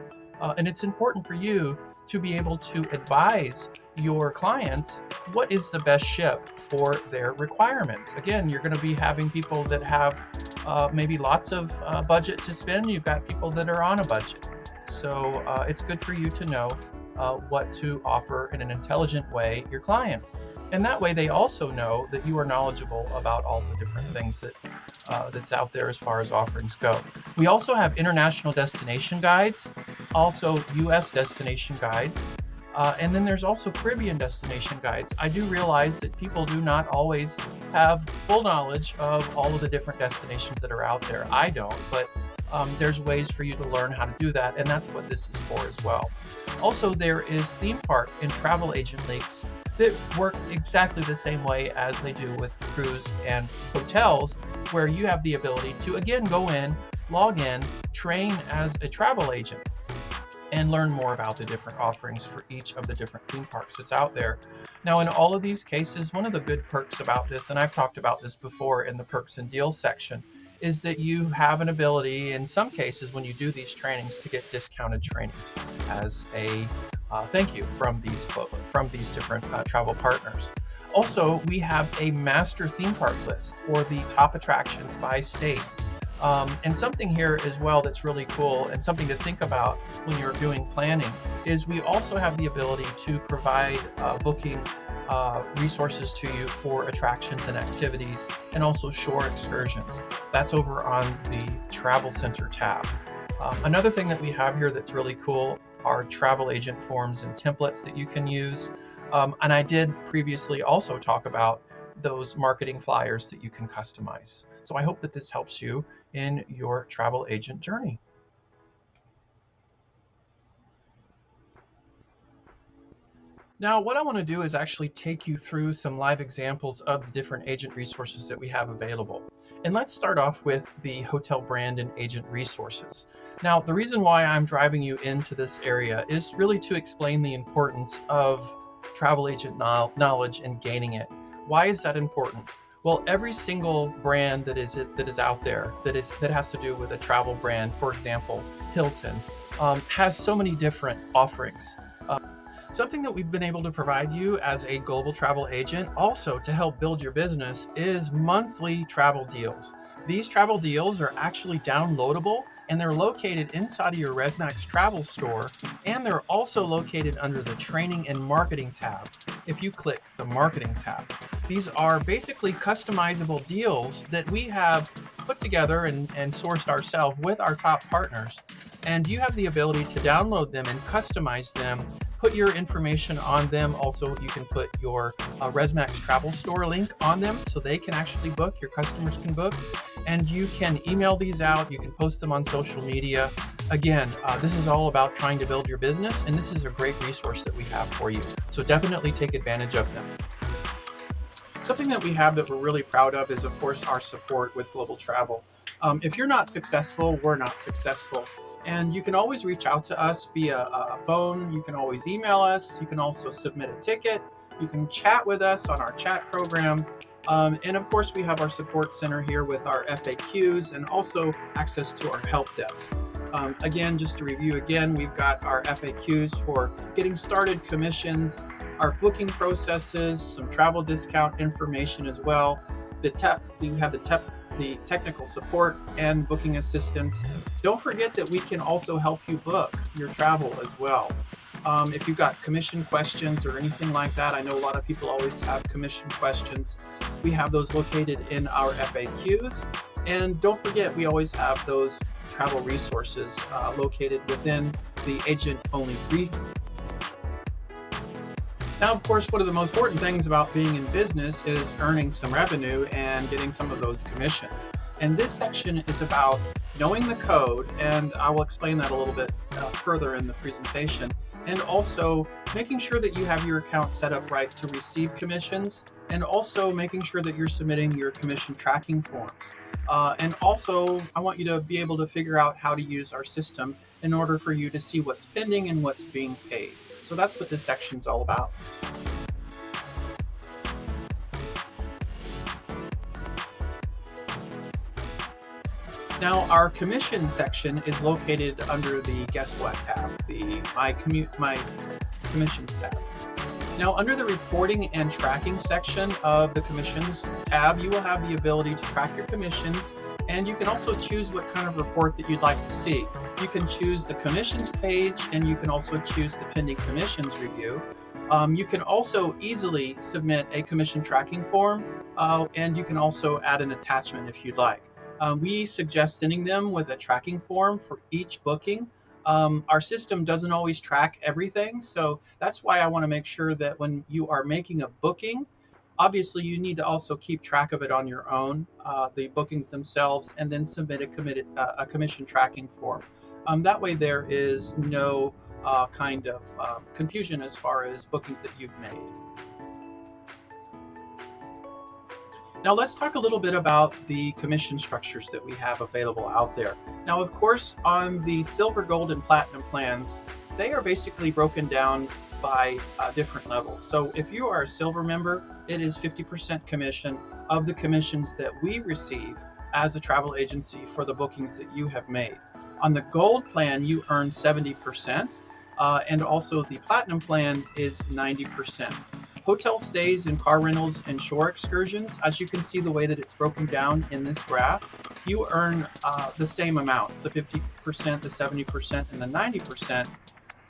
And it's important for you to be able to advise your clients what is the best ship for their requirements. Again, you're going to be having people that have maybe lots of budget to spend. You've got people that are on a budget. So it's good for you to know what to offer in an intelligent way your clients. And that way they also know that you are knowledgeable about all the different things that's out there as far as offerings go. We also have international destination guides, also US destination guides, and then there's also Caribbean destination guides. I do realize that people do not always have full knowledge of all of the different destinations that are out there. I don't, but there's ways for you to learn how to do that, and that's what this is for as well. Also, there is theme park and travel agent links that work exactly the same way as they do with cruise and hotels, where you have the ability to, again, go in, log in, train as a travel agent, and learn more about the different offerings for each of the different theme parks that's out there. Now, in all of these cases, one of the good perks about this, and I've talked about this before in the perks and deals section, is that you have an ability, in some cases, when you do these trainings, to get discounted trainings as a thank you from these different travel partners. Also, we have a master theme park list for the top attractions by state. And something here as well that's really cool and something to think about when you're doing planning is we also have the ability to provide booking resources to you for attractions and activities, and also shore excursions. That's over on the Travel Center tab. Another thing that we have here that's really cool are travel agent forms and templates that you can use. And I did previously also talk about those marketing flyers that you can customize. So I hope that this helps you in your travel agent journey. Now, what I want to do is actually take you through some live examples of the different agent resources that we have available. And let's start off with the hotel brand and agent resources. Now, the reason why I'm driving you into this area is really to explain the importance of travel agent knowledge and gaining it. Why is that important? Well, every single brand that is out there that has to do with a travel brand, for example, Hilton, has so many different offerings. Something that we've been able to provide you as a global travel agent also to help build your business is monthly travel deals. These travel deals are actually downloadable and they're located inside of your ResMax travel store, and they're also located under the training and marketing tab. If you click the marketing tab, these are basically customizable deals that we have put together and sourced ourselves with our top partners. And you have the ability to download them and customize them, put your information on them. Also, you can put your ResMax travel store link on them so they can actually book, your customers can book, and you can email these out, you can post them on social media. Again, this is all about trying to build your business, and this is a great resource that we have for you. So definitely take advantage of them. Something that we have that we're really proud of is, of course, our support with Global Travel. If you're not successful, we're not successful. And you can always reach out to us via a phone. You can always email us. You can also submit a ticket. You can chat with us on our chat program. And of course, we have our support center here with our FAQs and also access to our help desk. Again, just to review again, we've got our FAQs for getting started commissions, our booking processes, some travel discount information as well. We have the technical support and booking assistance. Don't forget that we can also help you book your travel as well. If you've got commission questions or anything like that, I know a lot of people always have commission questions. We have those located in our FAQs. And don't forget, we always have those travel resources located within the agent-only brief. Now, of course, one of the most important things about being in business is earning some revenue and getting some of those commissions. And this section is about knowing the code, and I will explain that a little bit further in the presentation, and also making sure that you have your account set up right to receive commissions, and also making sure that you're submitting your commission tracking forms. And also, I want you to be able to figure out how to use our system in order for you to see what's pending and what's being paid. So that's what this section is all about. Now, our commission section is located under the Guess What tab, the My Commissions tab. Now, under the reporting and tracking section of the commissions tab, you will have the ability to track your commissions, and you can also choose what kind of report that you'd like to see. You can choose the commissions page, and you can also choose the pending commissions review. You can also easily submit a commission tracking form, and you can also add an attachment if you'd like. We suggest sending them with a tracking form for each booking. Our system doesn't always track everything, so that's why I want to make sure that when you are making a booking, obviously you need to also keep track of it on your own, the bookings themselves, and then submit a commission tracking form. That way there is no kind of confusion as far as bookings that you've made. Now let's talk a little bit about the commission structures that we have available out there. Now, of course, on the silver, gold, and platinum plans, they are basically broken down by different levels. So if you are a silver member, it is 50% commission of the commissions that we receive as a travel agency for the bookings that you have made. On the gold plan, you earn 70%, and also the platinum plan is 90%. Hotel stays and car rentals and shore excursions, as you can see the way that it's broken down in this graph, you earn the same amounts, the 50%, the 70%, and the 90%.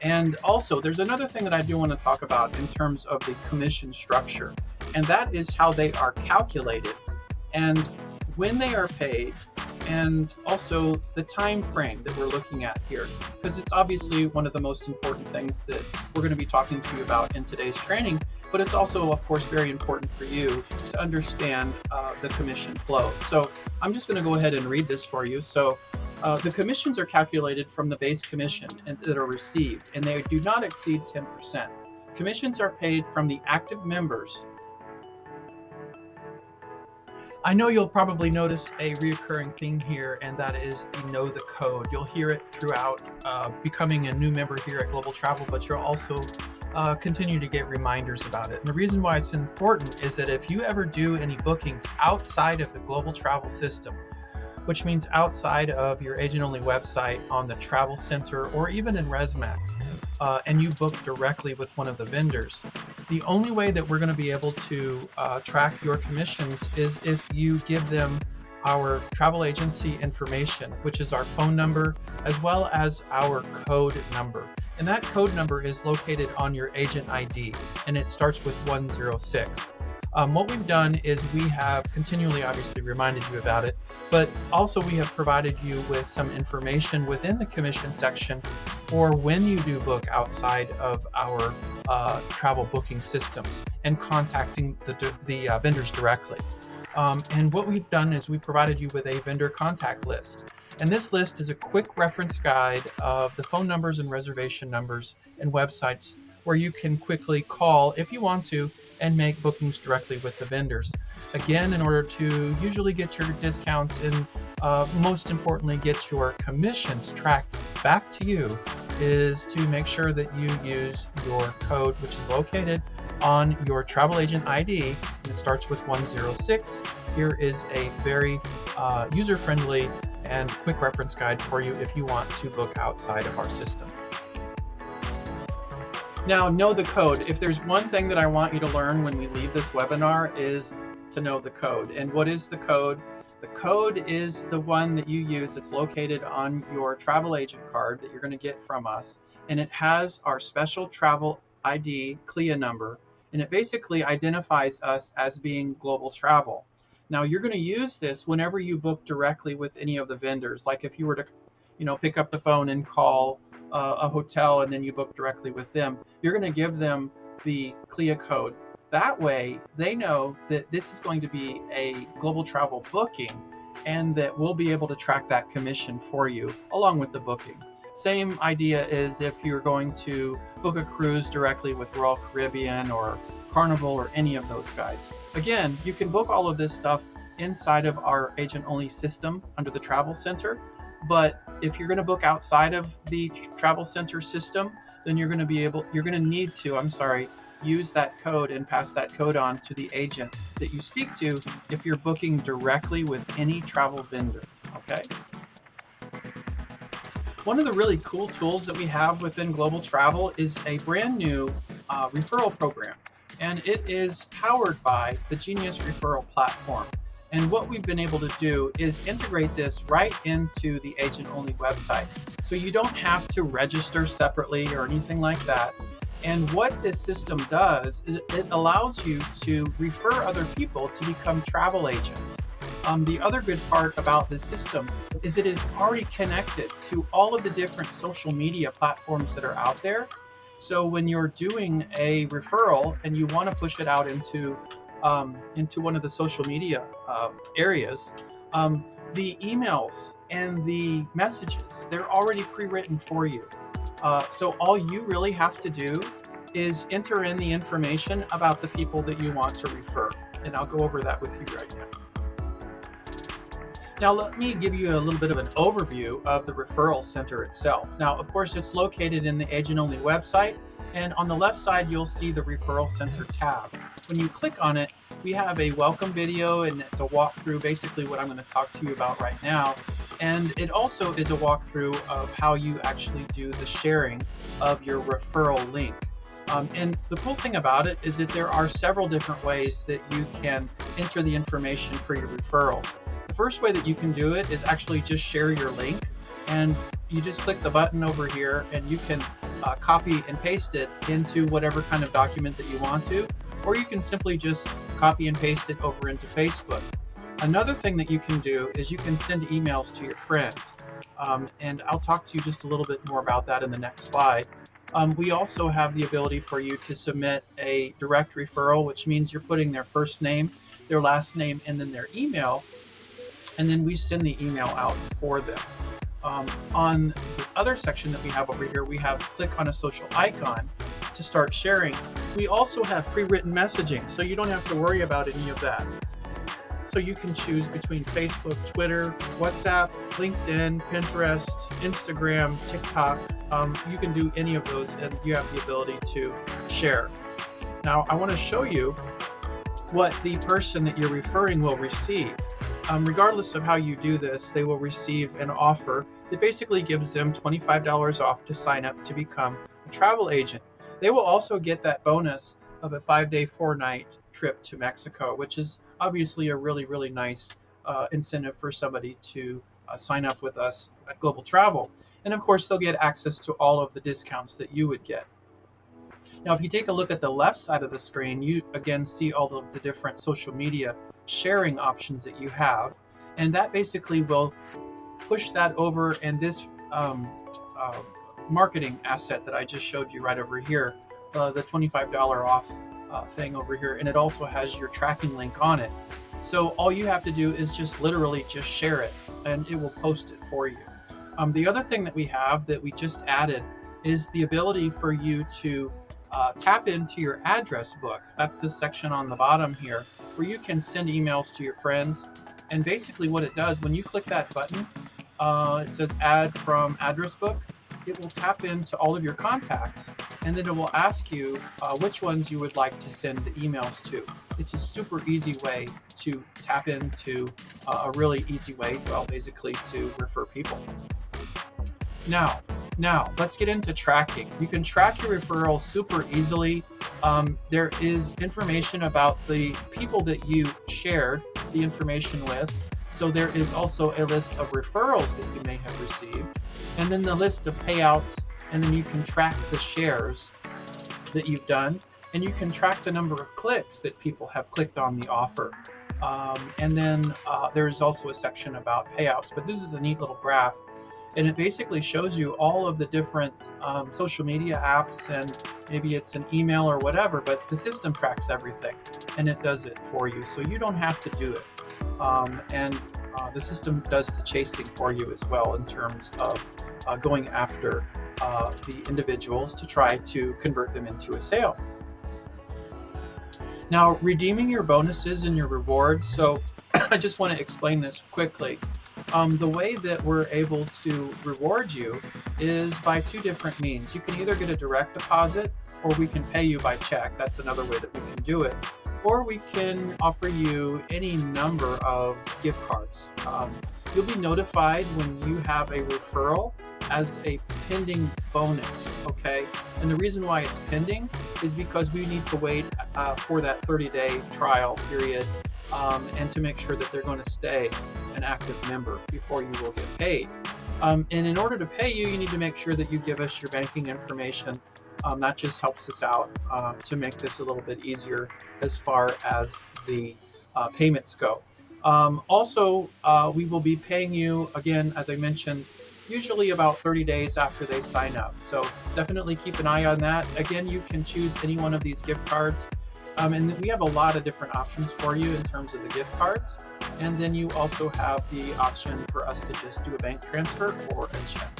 And also, there's another thing that I do want to talk about in terms of the commission structure, and that is how they are calculated and when they are paid, and also the time frame that we're looking at here, because it's obviously one of the most important things that we're going to be talking to you about in today's training, but it's also, of course, very important for you to understand the commission flow. So I'm just going to go ahead and read this for you. So the commissions are calculated from the base commission that are received, and they do not exceed 10%. Commissions are paid from the active members. I know you'll probably notice a reoccurring theme here, and that is the Know the Code. You'll hear it throughout becoming a new member here at Global Travel, but you'll also continue to get reminders about it. And the reason why it's important is that if you ever do any bookings outside of the Global Travel system, which means outside of your agent-only website on the Travel Center or even in ResMax, and you book directly with one of the vendors, the only way that we're going to be able to track your commissions is if you give them our travel agency information, which is our phone number as well as our code number. And that code number is located on your agent ID, and it starts with 106. What we've done is we have continually obviously reminded you about it, but also we have provided you with some information within the commission section for when you do book outside of our travel booking systems and contacting the vendors directly. And what we've done is we provided you with a vendor contact list. And this list is a quick reference guide of the phone numbers and reservation numbers and websites where you can quickly call if you want to and make bookings directly with the vendors. Again, in order to usually get your discounts and most importantly get your commissions tracked back to you, is to make sure that you use your code, which is located on your travel agent ID, and it starts with 106. Here is a very user-friendly and quick reference guide for you if you want to book outside of our system. Now, know the code. If there's one thing that I want you to learn when we leave this webinar is to know the code. And what is the code? The code is the one that you use that's located on your travel agent card that you're going to get from us. And it has our special travel ID CLIA number. And it basically identifies us as being Global Travel. Now, you're going to use this whenever you book directly with any of the vendors. Like if you were to, pick up the phone and call a hotel and then you book directly with them, you're going to give them the CLIA code. That way they know that this is going to be a Global Travel booking and that we'll be able to track that commission for you along with the booking. Same idea is if you're going to book a cruise directly with Royal Caribbean or Carnival or any of those guys. Again, you can book all of this stuff inside of our agent-only system under the Travel Center. But if you're going to book outside of the Travel Center system, then you're going to need to, use that code and pass that code on to the agent that you speak to if you're booking directly with any travel vendor, okay? One of the really cool tools that we have within Global Travel is a brand new referral program, and it is powered by the Genius Referral Platform. And what we've been able to do is integrate this right into the agent-only website. So you don't have to register separately or anything like that. And what this system does is it allows you to refer other people to become travel agents. The other good part about this system is it is already connected to all of the different social media platforms that are out there. So when you're doing a referral and you want to push it out into one of the social media areas, the emails and the messages, they're already pre-written for you. So all you really have to do is enter in the information about the people that you want to refer. And I'll go over that with you right now. Now let me give you a little bit of an overview of the referral center itself. Now, of course, it's located in the agent-only website, and on the left side, you'll see the Referral Center tab. When you click on it, we have a welcome video, and it's a walkthrough, basically what I'm going to talk to you about right now. And it also is a walkthrough of how you actually do the sharing of your referral link. And the cool thing about it is that there are several different ways that you can enter the information for your referrals. The first way that you can do it is actually just share your link, and you just click the button over here and you can copy and paste it into whatever kind of document that you want to, or you can simply just copy and paste it over into Facebook. Another thing that you can do is you can send emails to your friends, and I'll talk to you just a little bit more about that in the next slide. We also have the ability for you to submit a direct referral, which means you're putting their first name, their last name, and then their email, and then we send the email out for them. On the other section that we have over here, we have click on a social icon to start sharing. We also have pre-written messaging, so you don't have to worry about any of that. So you can choose between Facebook, Twitter, WhatsApp, LinkedIn, Pinterest, Instagram, TikTok. You can do any of those, and you have the ability to share. Now, I want to show you what the person that you're referring will receive. Regardless of how you do this, they will receive an offer that basically gives them $25 off to sign up to become a travel agent. They will also get that bonus of a 5-day, 4-night trip to Mexico, which is obviously a really, really nice incentive for somebody to sign up with us at Global Travel. And of course, they'll get access to all of the discounts that you would get. Now, if you take a look at the left side of the screen, you again see all of the different social media sharing options that you have. And that basically will push that over, and this marketing asset that I just showed you right over here, the $25 off thing over here, and it also has your tracking link on it. So all you have to do is just literally just share it, and it will post it for you. The other thing that we have that we just added is the ability for you to tap into your address book. That's this section on the bottom here, where you can send emails to your friends. And basically what it does, when you click that button, it says add from address book, it will tap into all of your contacts, and then it will ask you which ones you would like to send the emails to. It's a super easy way to tap into a really easy way, well, basically to refer people. Now, let's get into tracking. You can track your referrals super easily. There is information about the people that you shared the information with. So there is also a list of referrals that you may have received, and then the list of payouts, and then you can track the shares that you've done, and you can track the number of clicks that people have clicked on the offer. And then there's also a section about payouts, but this is a neat little graph. And it basically shows you all of the different social media apps, and maybe it's an email or whatever, but the system tracks everything and it does it for you. So you don't have to do it. And the system does the chasing for you as well in terms of going after the individuals to try to convert them into a sale. Now, redeeming your bonuses and your rewards. So I just want to explain this quickly. The way that we're able to reward you is by two different means. You can either get a direct deposit, or we can pay you by check. That's another way that we can do it. Or we can offer you any number of gift cards. You'll be notified when you have a referral as a pending bonus, okay? And the reason why it's pending is because we need to wait for that 30-day trial period and to make sure that they're going to stay an active member before you will get paid. And in order to pay you, you need to make sure that you give us your banking information. That just helps us out to make this a little bit easier as far as the payments go. Also, we will be paying you, again, as I mentioned, usually about 30 days after they sign up. So definitely keep an eye on that. Again, you can choose any one of these gift cards. And we have a lot of different options for you in terms of the gift cards. And then you also have the option for us to just do a bank transfer or a check.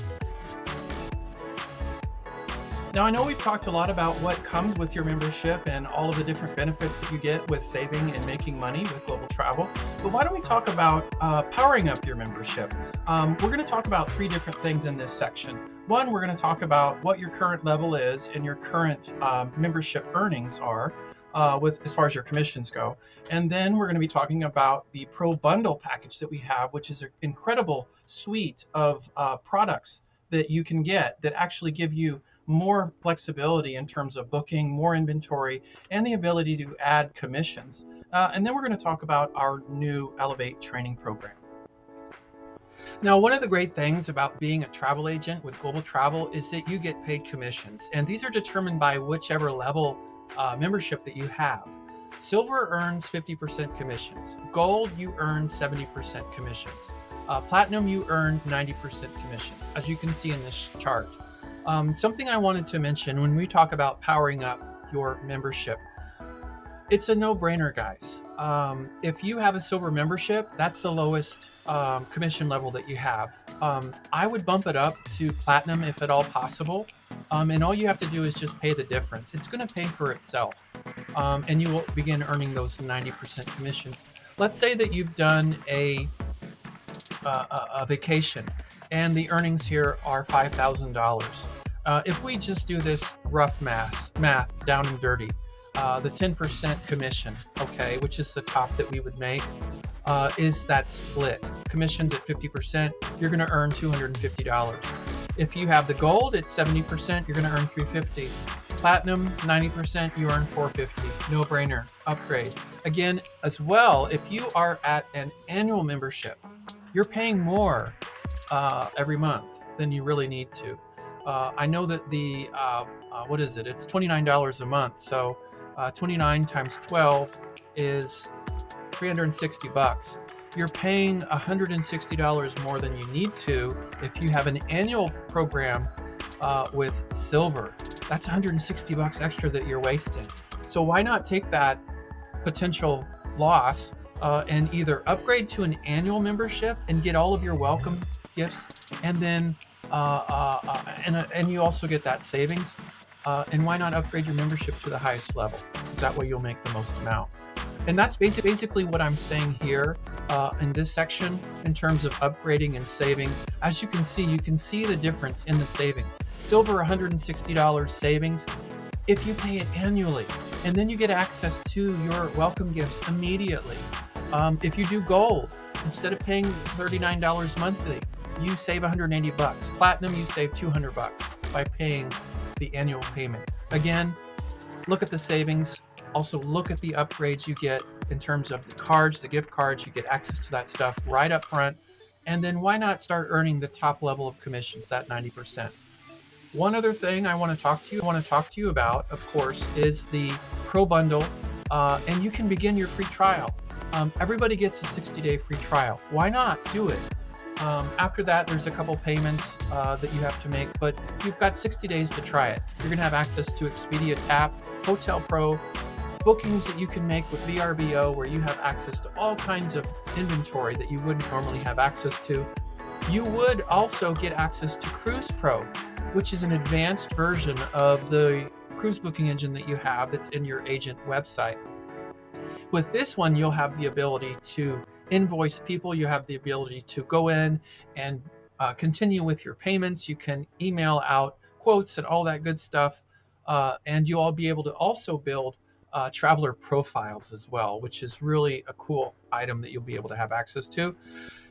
Now, I know we've talked a lot about what comes with your membership and all of the different benefits that you get with saving and making money with Global Travel, but why don't we talk about powering up your membership? We're going to talk about three different things in this section. One, we're going to talk about what your current level is and your current membership earnings are as far as your commissions go. And then we're going to be talking about the Pro Bundle package that we have, which is an incredible suite of products that you can get that actually give you more flexibility in terms of booking, more inventory, and the ability to add commissions. And then we're going to talk about our new Elevate training program. Now, one of the great things about being a travel agent with Global Travel is that you get paid commissions, and these are determined by whichever level membership that you have. Silver earns 50% commissions. Gold, you earn 70% commissions. Platinum, you earn 90% commissions, as you can see in this chart. Something I wanted to mention when we talk about powering up your membership, it's a no-brainer, guys. If you have a silver membership, that's the lowest commission level that you have. I would bump it up to platinum if at all possible. And all you have to do is just pay the difference. It's going to pay for itself, and you will begin earning those 90% commissions. Let's say that you've done a vacation, and the earnings here are $5,000. If we just do this rough math down and dirty, the 10% commission, okay, which is the top that we would make, is that split. Commissions at 50%, you're going to earn $250. If you have the gold, it's 70%, you're going to earn $350. Platinum, 90%, you earn $450. No brainer. Upgrade. Again, as well, if you are at an annual membership, you're paying more every month than you really need to. I know that the what is it? It's $29 a month. So 29 times 12 is $360. You're paying $160 more than you need to if you have an annual program with silver. That's $160 extra that you're wasting. So why not take that potential loss and either upgrade to an annual membership and get all of your welcome gifts, and then and you also get that savings. And why not upgrade your membership to the highest level? Because that way you'll make the most amount. And that's basically what I'm saying here in this section in terms of upgrading and saving. As you can see the difference in the savings. Silver, $160 savings if you pay it annually, and then you get access to your welcome gifts immediately. If you do gold, instead of paying $39 monthly, you save $180. Platinum, you save $200 by paying the annual payment. Again, look at the savings. Also look at the upgrades you get in terms of the cards, the gift cards. You get access to that stuff right up front. And then why not start earning the top level of commissions, that 90%? One other thing I want to talk to you about, of course, is the Pro Bundle, and you can begin your free trial. Everybody gets a 60-day free trial. Why not do it? After that, there's a couple payments that you have to make, but you've got 60 days to try it. You're going to have access to Expedia Tap, Hotel Pro, bookings that you can make with VRBO, where you have access to all kinds of inventory that you wouldn't normally have access to. You would also get access to Cruise Pro, which is an advanced version of the cruise booking engine that you have that's in your agent website. With this one, you'll have the ability to invoice people. You have the ability to go in and continue with your payments. You can email out quotes and all that good stuff. And you'll all be able to also build traveler profiles as well, which is really a cool item that you'll be able to have access to.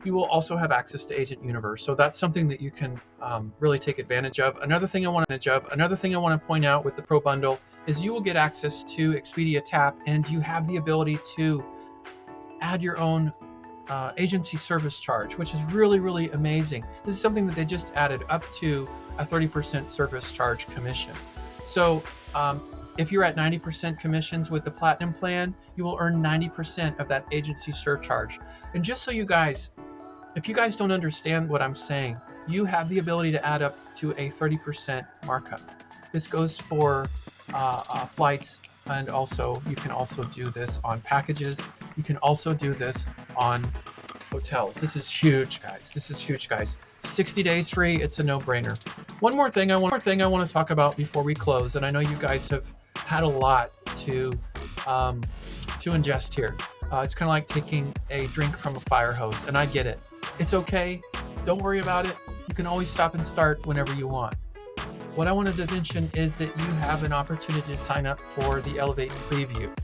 You will also have access to Agent Universe, so that's something that you can really take advantage of. Another thing I want to point out with the Pro Bundle is you will get access to Expedia Tap, and you have the ability to add your own agency service charge, which is really, really amazing. This is something that they just added, up to a 30% service charge commission. So if you're at 90% commissions with the Platinum plan, you will earn 90% of that agency surcharge. And just so you guys, if you guys don't understand what I'm saying, you have the ability to add up to a 30% markup. This goes for flights, and also you can also do this on packages. You can also do this on hotels. This is huge, guys. This is huge, guys. 60 days free. It's a no-brainer. One more thing I want to talk about before we close, and I know you guys have had a lot to ingest here. It's kind of like taking a drink from a fire hose, and I get it. It's okay. Don't worry about it. You can always stop and start whenever you want. What I wanted to mention is that you have an opportunity to sign up for the Elevate Preview.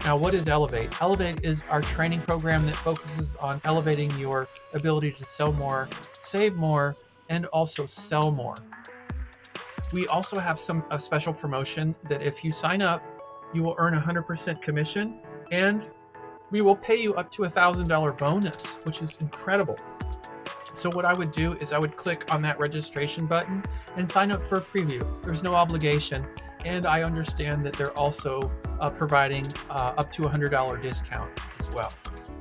Now, what is Elevate? Elevate is our training program that focuses on elevating your ability to sell more, save more, and also sell more. We also have a special promotion that if you sign up, you will earn 100% commission, and we will pay you up to $1,000 bonus, which is incredible. So what I would do is I would click on that registration button and sign up for a preview. There's no obligation, and I understand that they're also providing up to $100 discount as well.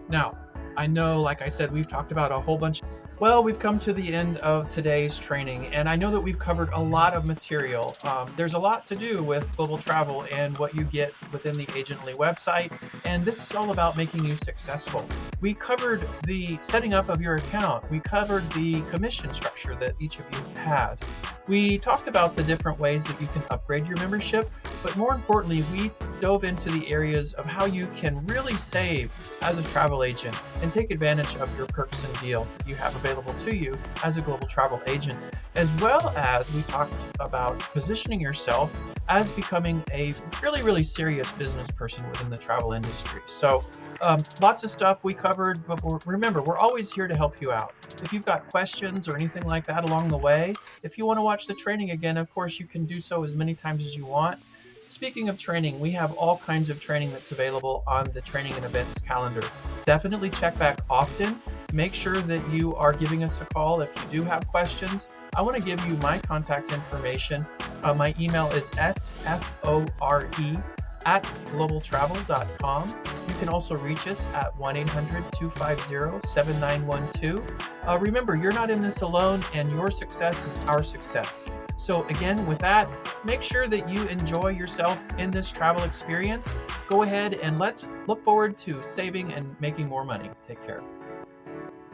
Now, I know, like I said, we've talked about a whole bunch Well, we've come to the end of today's training, and I know that we've covered a lot of material. There's a lot to do with global travel and what you get within the Agently website, and this is all about making you successful. We covered the setting up of your account. We covered the commission structure that each of you has. We talked about the different ways that you can upgrade your membership, but more importantly, we dove into the areas of how you can really save as a travel agent and take advantage of your perks and deals that you have available to you as a global travel agent, as well as we talked about positioning yourself as becoming a really serious business person within the travel industry. So lots of stuff we covered, but remember, we're always here to help you out. If you've got questions or anything like that along the way, if you want to watch the training again, of course, you can do so as many times as you want. Speaking of training, we have all kinds of training that's available on the training and events calendar. Definitely check back often. Make sure that you are giving us a call if you do have questions. I want to give you my contact information. My email is sfore@globaltravel.com. You can also reach us at 1-800-250-7912. Remember, you're not in this alone, and your success is our success. So again, with that, make sure that you enjoy yourself in this travel experience. Go ahead and let's look forward to saving and making more money. Take care.